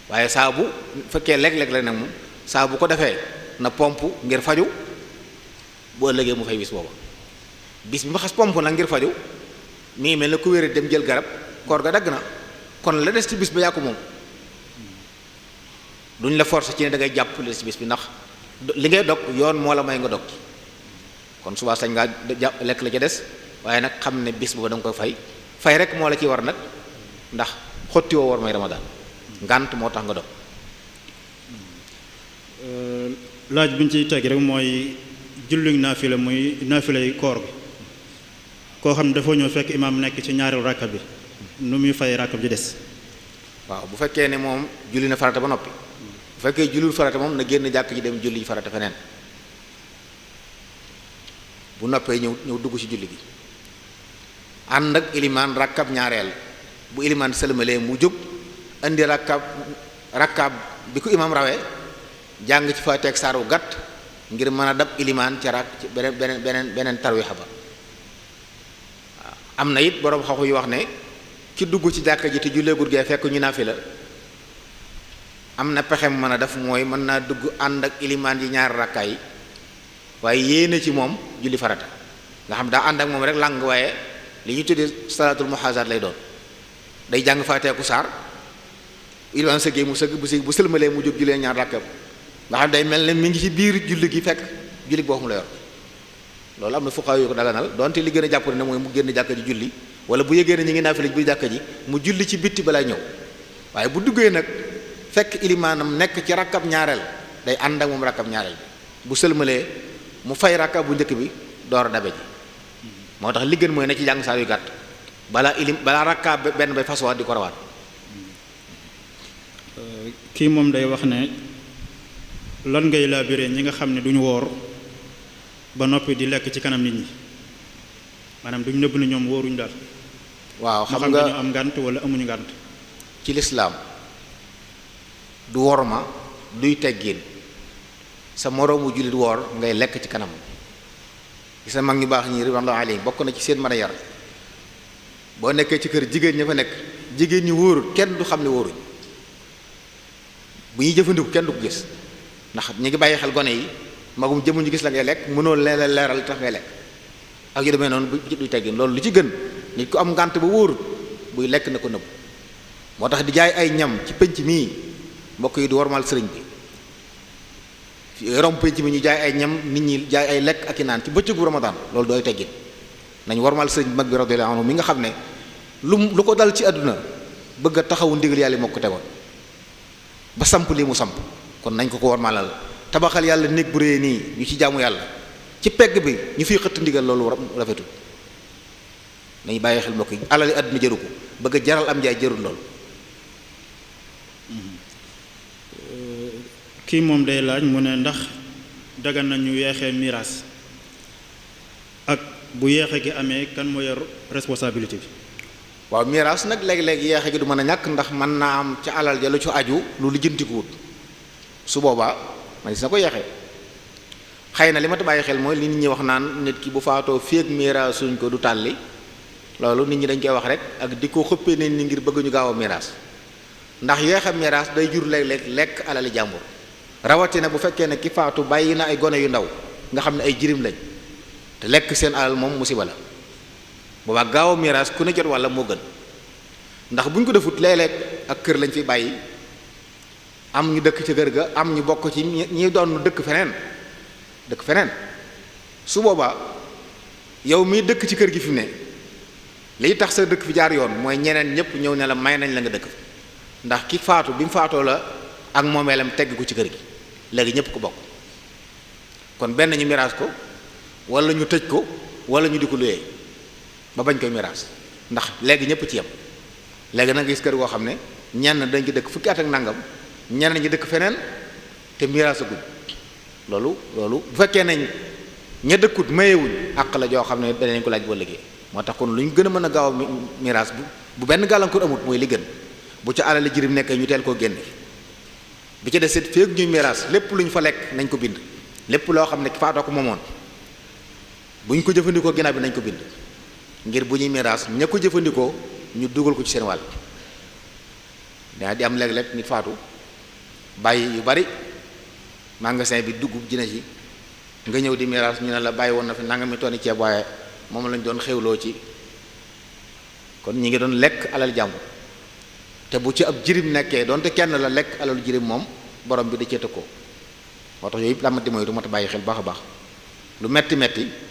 waaye saa bu fekkee léeg-léeg la nag moom saa bu ko defee na pompe ngir faju bu ëllëgee mu fay bis booba bis bi ma xas pompe nag ngir faju mi ngi mel ne ku wér dem jël garab koor ga dagg na kon la des ci bis ba yàqu moom duñ la forcer ci ne da ngay jàpp la des ci bis bi ndax li ngay dog yoon moo la may nga dog kon suba sañ ngaa jàpp lekk la ca des waaye nag xam ne bis booba da nga koy fay rek moo la ciy war nag ndax xotti woo war may ramadaan ngànt moo tax nga dog. laaj bi ñu ciy teg rek mooy julli naafila muy naafilay koor bi koo xam ne dafa ñëw fekk imaam nekk ci ñaareelu rakka bi nu muy fay rakka bi des. waaw bu fekkee ne moom julli na farata ba noppi bu fekkee jullul farata moom na génn jàkk ji dem julli farata feneen bu noppee ñëw dugg ci julli gi ànd ak ilimaan rakkab ñaareel bu ilimaan sëlmalee mu jóg indi rakkab bi ko imaam rawee jàng ci fa teg saar wu gàtt ngir mën a dab ilimaan ca rak ci beneen tarwixa ba waaw am na it boroom xaxu yu wax ne ki dugg ci jàkka ji te julleegul gee fekk ñu naafila am na pexem mën a def mooy mën naa dugg ànd ak ilimaan yi ñaari rakkaay yi waaye yéene ci moom julli farata nga xam daa ànd ak moom rek làng waaye li ñu tuddee salaatul muhaazaat lay doon day jàng faateeku saar ilimaan sëggee mu sëgg bu sëlmalee mu jóg jullee ñaar rakkab nga xam day mel ne mi ngi ci biir julli gi fekk julli boo xam la yor loolu am na fuqaa yu ko daganal donte li gën a jàpp ne mooy mu génn jàkka ji julli wala bu yëgee ne ñu ngi naafila ci biir jàkka ji mu julli ci bitti balay ñëw waaye bu duggee nag fekk ilimaanam nekk ci rakkab ñaareel day ànd ak moom rakkab ñaareel bi bu sëlmalee mu fay rakkab bu njëkk bi door a dabe ji moo tax li gën mooy na ci jàng saar yu gàtt balaa rakkab benn bay faswaat di ko rawaat. kii moom day wax ne lan ngay laabiré ñi nga xam ne duñu woor ba noppi di lekk ci kanam nit ñi maanaam duñ nëbb na ñoom wóoruñu daal. waaw xam nga dañu am ngànt wala amuñu ngànt. ci lislaam du worma duy teggin sa moroomu jullit woor ngay lekk ci kanam gis na mag ñu baax ñi ridwanullahi alayhim bokk na ci seen mën a yar boo nekkee ci kër jigéen ña fa nekk jigéen ñi wóorul kenn du xam ne wóoruñ bu ñuy jëfandiku kenn du ko gis ndax ñu ngi bàyyi xel gone yi magum jëmu ñu gis la ngay lekk mënoo leeral li tax ngay lekk ak yu demee noonu bu duy teggin loolu lu ci gën nit ku am ngànt ba wóorut buy lekk na ko nëbb moo tax di jaay ay ñam ci penc mii mbokk yi du wormal sëriñ bi fi rom penc mi ñu jaay ay ñam nit ñi jaay ay lekk ak i naan ci bëccëgu Ramadan loolu dooy teggin nañ wormal sëriñ bi mag bi radiyallahu anhu mi nga xam ne lu ko dal ci àdduna bëgg a taxawu ndigal yàlla moo ko tegoon ba samp lii mu samp kon nañ ko wormalal tabaxal yàlla néeg bu réy nii ñu ci jaamu yàlla ci pegg bi ñu fiy xëtt ndigal loolu rafetul nañ bàyyi xel mbokk yi alali àdduna jëru ko bëgg a jaral am njaay jërul loolu. kii moom day laaj mu ne ndax dagan na ñu yeexee miraas ak bu yeexe gi amee kan moo yor responsabilité bi. waaw miraas nag léegi-léegi yeexe gi du mën a ñàkk ndax mën naa am ca alal ja lu ci aju lu lijjantikuwut su boobaa man si na ko yeexee xëy na li ma ta bàyyi xel mooy li nit ñi wax naan nit ki bu faatoo féeg miraasuñ ko du tàlli loolu nit ñi dañ koy wax rek ak di ko xëppee nañ ni ngir bëgg ñu gaaw a miraas ndax yeexe miraas day jur léeg-léeg lekk alali jàmbur rawatina bu fekkee ne ki faatu bàyyi na ay gone yu ndaw nga xam ne ay jirim lañ te lekk seen alal moom musiba la boobaa gaaw a miraas ku ne jot walla moo gën ndax bu ñu ko defut léeg-léeg ak kër lañ fi bàyyi am ñu dëkk ci kër ga am ñu bokk ci ñi doon dëkk feneen su boobaa yow mii dëkk ci kër gi fi mu ne liy tax sa dëkk fi jaar yoon mooy ñeneen ñëpp ñëw ne la may nañ la nga dëkk ndax ki faatu bi mu faatoo la ak moomeelam tegg ko ci kër gi léegi ñëpp ko bokk kon benn ñu miraas ko wala ñu tëj ko wala ñu di ko luyee ba bañ koy miraas ndax léegi ñëpp ci yem léegi nag gis kër goo xam ne ñenn dañ ci dëkk fukki at ak nangam ñenn ñi dëkk feneen te miraasaguñ loolu bu fekkee nañ ña dëkkut mayewuñ àq la joo xam ne danañ ko laaj boo liggéey moo tax kon lu ñu gën a mën a gaaw a miraas bu benn gàllankoor amut mooy li gën bu ca alali jirim nekkee ñu teel koo génne bi ci des it feek ñuy miraas lépp lu ñu fa lekk nañ ko bind lépp loo xam ne faatoo ko moomoon bu ñu ko jëfandikoo ginnaaw bi nañ ko bind ngir bu ñuy miraas ña ko jëfandikoo ñu dugal ko ci seen wàll daa di am léeg-léeg nit faatu bàyyi yu bari magasin bi dugub ji na ci nga ñëw di miraas ñu ne la bàyyi woon na fi nangami tonni ceeb waaye moom lañ doon xewloo ci kon ñi ngi doon lekk alal jàmbur te bu ci ab jirim nekkee doonte kenn la lekk alalu jirim moom borom bi da cee tëkkoo moo tax yooyu yëpp lamati mooy du mat a bàyyi xel baax a baax lu metti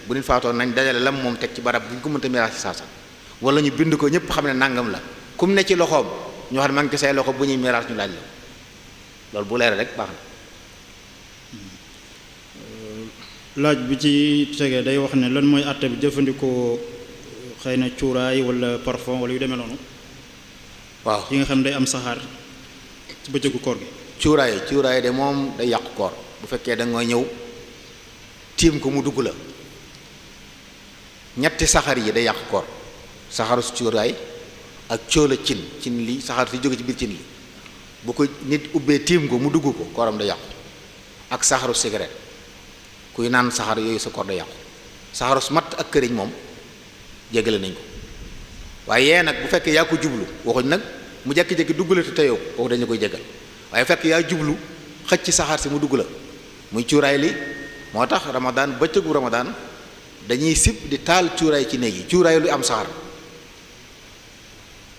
bu nit faatoon nañ dajale lam moom teg ci barab bu ñu ko mënta miraas ci saasa wala ñu bind ko ñëpp xam ne nangam la kum ne ci loxoom ñoo xam ne ma ngi ci say loxo bu ñuy miraas ñu laaj la loolu bu leer rek baax na. laaj bi ci tegee day wax ne lan mooy àtte bi jëfandikoo xëy na cuuraay wala parfum wala yu demee noonu. waaw yi nga xam ne day am saxaar ci bëccëgu koor gi. cuuraay de moom day yàqu koor bu fekkee da nga ñëw tiim ko mu dugg la ñetti saxaar yi day yàqu koor saxaaru su cuuraay ak cóola cin li saxaar si jóge ci biir cin li bu ko nit ubbee tiim ko mu dugg ko kooram day yàqu ak saxaaru cigarette kuy naan saxaar yooyu sa koor day yàqu saxaaru su matt ak këriñ moom jéggale nañ ko waaye yee nag bu fekkee yaa ko jublu waxuñ nag mu jekki-jekki dugg la te teyoo kooku dañu koy jégal waaye fekk yaa jublu xëcc ci saxaar si mu dugg la muy cuuraay li moo tax ramadaan bëccëgu ramadaan dañuy sib di taal cuuraay ci néeg yi cuuraay lu am saxaar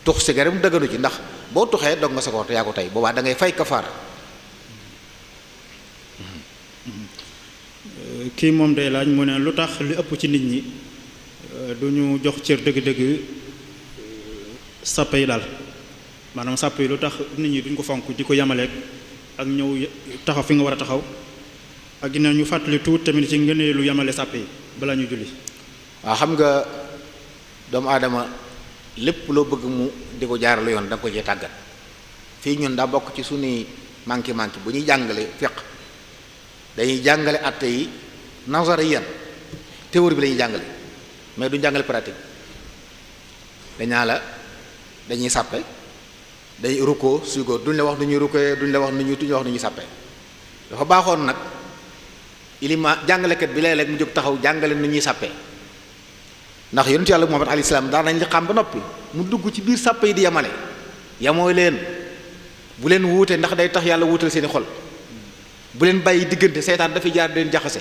tux cigarette mu dëgganu ci ndax boo tuxee dog nga sa koor te yaa ko tey boobaa da ngay fay kafaara. kii moom day laaj mu ne lu tax li ëpp ci nit ñi du ñu jox cër dëgg-dëgg sàppe yi daal maanaam sàppe yi lu tax nit ñi duñ ko fonk di ko yamaleeg ak ñëw taxaw fi nga war a taxaw ak dina ñu fàttali tuut tamit ci ngëneelu yamale sàppe yi balaa ñu julli. waaw xam nga doomu aadama lépp loo bëgg mu di ko jaarale yoon da nga ko cee tàggat fii ñun daa bokk ci suñuy manqué bu ñuy jàngale fiqh dañuy jàngale atte yi nazariyan théorie bi la ñuy jàngale mais du jàngale pratique dañuy sàppe dañuy rukkoo sugoo duñ la wax nu ñuy rukkoo duñ la wax nu ñuy sàppe dafa baaxoon nag ilima jàngalekat bi léeg-léeg mu jóg taxaw jàngale nu ñuy sàppe ndax yonent Yàlla Muhammad alayhi salaam daan nañ li xam ba noppi mu dugg ci biir sàppe yi di yamale yamoo leen bu leen wuute ndax day tax yàlla wuutal seeni xol bu leen bàyyi diggante seytaan dafay jaar di leen jaxase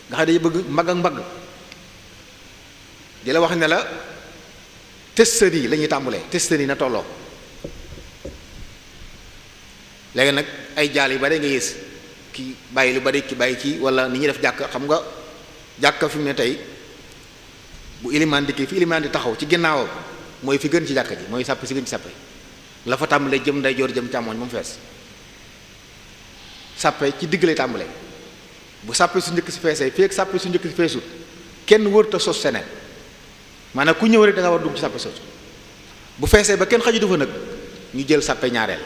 nga xam ne day bëgg mbagg ak mbagg di la wax ne la testani yi la ñuy tàmbulee testani yi na tolloo léegi nag ay jaal yu bari nga gis ki bàyyi lu bari ki bàyyi ci wala ni ñuy def jàkk xam nga jàkk fi mu ne tey bu ilimaan dikkee fi ilimaan di taxaw ci ginnaawam mooy fi gën ci jàkk ji mooy sàpp si gën ci sàppe la fa tàmbalee jëm ndeyjoor jëm càmmoñ moom fees sàppe ci digg lay tàmbalee bu sàppe su njëkk si feesee fii ak sàppe su njëkk si feesut kenn wërta sos seneen maanaam ku ñëw rek da nga war dugg ci sàppe sos bu feesee ba kenn xajutu fa nag ñu jël sàppe ñaareel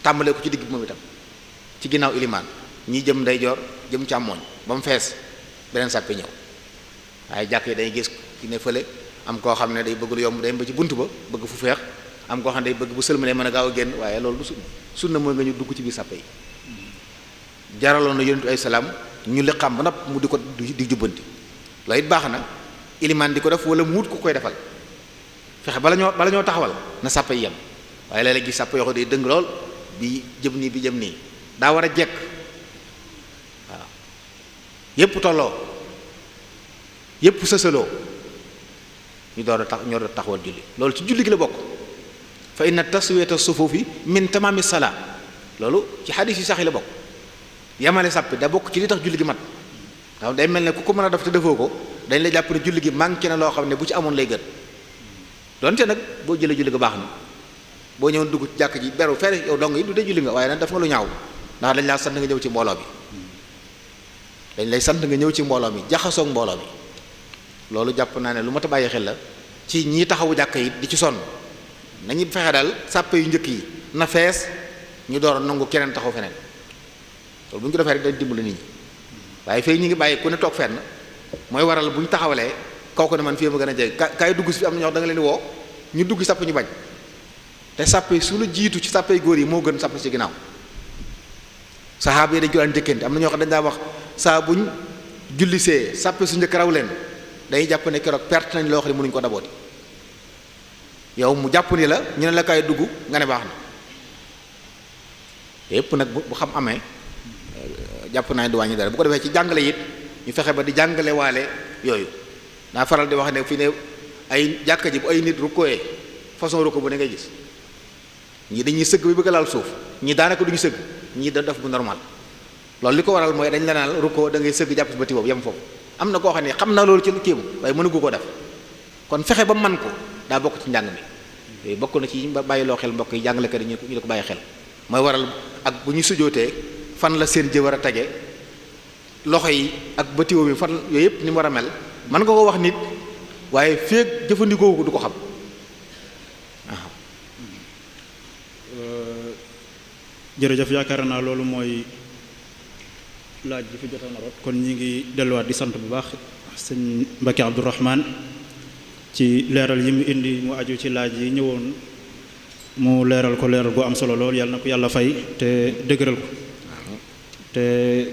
tàmbalee ko ci digg bi moom itam ci ginnaaw ilimaan ñi jëm ndeyjoor jëm càmmoñ ba mu fees beneen sàppe ñëw waaye jàkk yi dañuy gis ki ne fële am koo xam ne day bëgg lu yomb day ba ci bunt ba bëgg fu feex am koo xam ne day bëgg bu sëlmalee mën a gaaw a génn waaye loolu du sunna mooy nga ñu dugg ci biir sàppe yi jaraloon na yonentu ay salaam ñu li xam ba nopp mu di ko di jubbanti loolu it baax na ilimaan di ko def wala mu wut ku koy defal fexe bala ñoo taxawal na sàppe yi yem waaye léeg-léeg gis sàppe yoo xam day dëng lool bi jëm nii bi jëm nii daa war a jekk waaw yépp tolloo yépp sësaloo ñu door a taxawal julli loolu ci julli gi la bokk fa inna taswiyata sufufi min tamami salaa loolu ci xadis yi sax yi la bokk. yamale sàppi da bokk ci li tax julli gi mat waaw day mel ne ku ko mën a def te defoo ko dañ lay jàpp ne julli gi manqué na loo xam ne bu ci amoon lay gën donte nag boo jëlee julli ga baax na boo ñëwoon dugg ci jàkk ji beru fere yow dong yi du dee julli nga waaye nag daf nga lu ñaaw ndax dañ laa sant nga ñëw ci mbooloo bi dañ lay sant nga ñëw ci mbooloo mi jaxasoog mbooloo mi loolu jàpp naa ne lu mat a bàyyi xel la ci ñii taxawu jàkk yi di ci sonn nañu fexe daal sàppe yu njëkk yi na fees ñu door a nangu keneen taxaw feneen loolu bu ñu ko defee rek dañ dimbali nit ñi waaye fii ñu ngi bàyyi ku ne toog fenn mooy waral bu ñu taxawalee kooku ne man fii ma gën a jege kaay dugg si fi am na ñoo da nga leen di woo ñu dugg sàpp ñu bañ te sàppe su la jiitu ci sàppe góor yi moo gën sàppe ci ginnaaw saxaaba yi dañ ko daan njëkkante am na ñoo xam dañ daa wax saa buñ jullisee sàppe su njëkk raw leen day jàpp ne keroog perte nañ loo xam ne mënuñ ko dabooti yow mu jàpp ni la ñu ne la kaay dugg nga ne baax na yépp nag bu xam amee jàpp naa du wàññi dara bu ko defee ci jàngale it ñu fexe ba di jàngale waale yooyu daa faral di wax ne fi ne ay jàkka ji bu ay nit rukkooyee façon rukko bu ne ngay gis ñii dañuy sëgg bi bëgg a laal suuf ñii daanaka duñu sëgg ñii da def bu normal loolu li ko waral mooy dañ la naan rukkoo da ngay sëgg jàpp si bëti boobu yem foofu am na koo xam ne xam na loolu ci lu kéemu waaye mënugu ko def kon fexe ba man ko daa bokk ci njàng mi yooyu bokk na ci bàyyi loo xel mbokk yi jàngalekat yi ñu di ko bàyyi xel mooy waral ak bu ñu sujootee fan la seen jë war a tege loxo yi ak bëtiwo bi fan yooyu yëpp ni mu war a mel mën nga ko wax nit waaye feek jëfandikoo ko du ko xam jërëjëf yaakaar naa loolu mooy laaj bi fi jotoon a rot kon ñi ngi delluwaat di sant bu baax sëñ Mbacke Abdourahmane ci leeral yi mu indi mu aju ci laaj yi ñëwoon mu leeral ko leeral gu am solo lool yàlla na ko yàlla fay te dëgëral ko te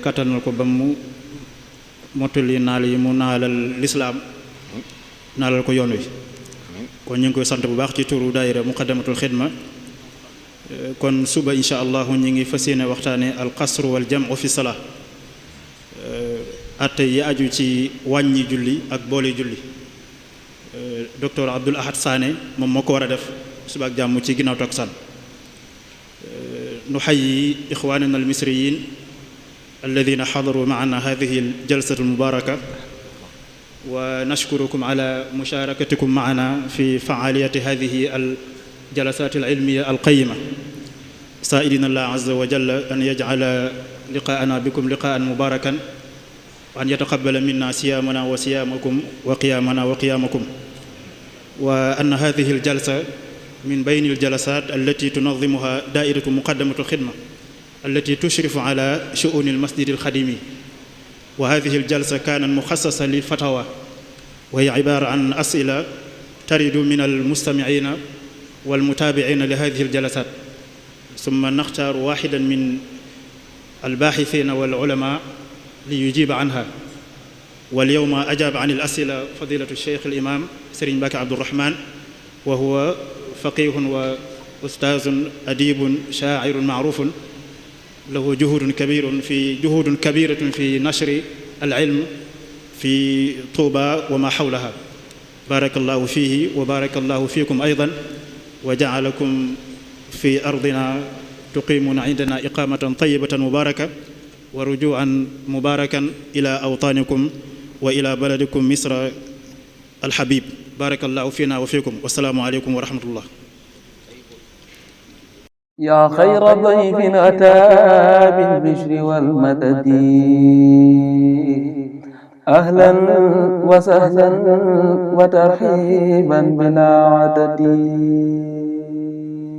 kattanal ko ba mu mottali naal yi mu naalal lislaam naalal ko yoon wi kon ñu ngi koy sant bu baax ci turu daayira muqaddamatul xidma kon suba insha allahu ñi ngi fas yéene waxtaane al qasru wal jam'u fi salaa atte yi aju ci wàññi julli ak boole julli docteur Abdoul Ahad Sané moom moo ko war a def suba ak jàmm ci ginnaaw takkusaan nu xayyi ixwaanina al misriyin alladina xadaru maana hadihi al jalsatu al mubaraka wa nashkurukum ala musharakatikum maana fi faaliyati hadihi al jalasaat al ilmiya al qayima saaidina allah azza wa jalla an yajcala liqaana bikum liqaan mubarakan wa an yataqabala minna siyaamana wa siyaamakum wa qiyaamana wa qiyaamakum wa anna hadihi al jalsa min bayni al jalasaat allati tunadimuha daairatu muqaddamatu alxidma allati tushrifu ala shu'uni al masjid al xadimi wa hadihi al jalsa kaanat muxassasa lil fatawa wa hiya ibaara an asila taridu min al mustamiina wal mutaabiciina li hadihi al jalasaat summa naxtaaru waaxidan min al baaxisiina wal ulamaa li yujiba anha wal yawma ajaaba an al asila fadilatu cheikh al imaam Serigne Mbacke Abdourahmane wa huwa faqihun wa ustaazun adibun shaacirun macruufun lahu juhudun kabiratun fi nashri al ilm fi Tuuba wa ma xawlaha baarakallahu fiihi wa baarakallahu fiikum aydan wa jacalakum fi ardina tuqimuuna indana iqaamatan tayyibatan mubaaraka wa rujuucan mubaarakan ila awtaanikum wa ila baladikum misra alxabib baarakallahu fiina wa fiikum wassalaamu aleykum wa rahmatullah yaa xayra dayfin ataa bil bishri wal madadi ahlan wa sahlan wa tarhiiban bilaa adadi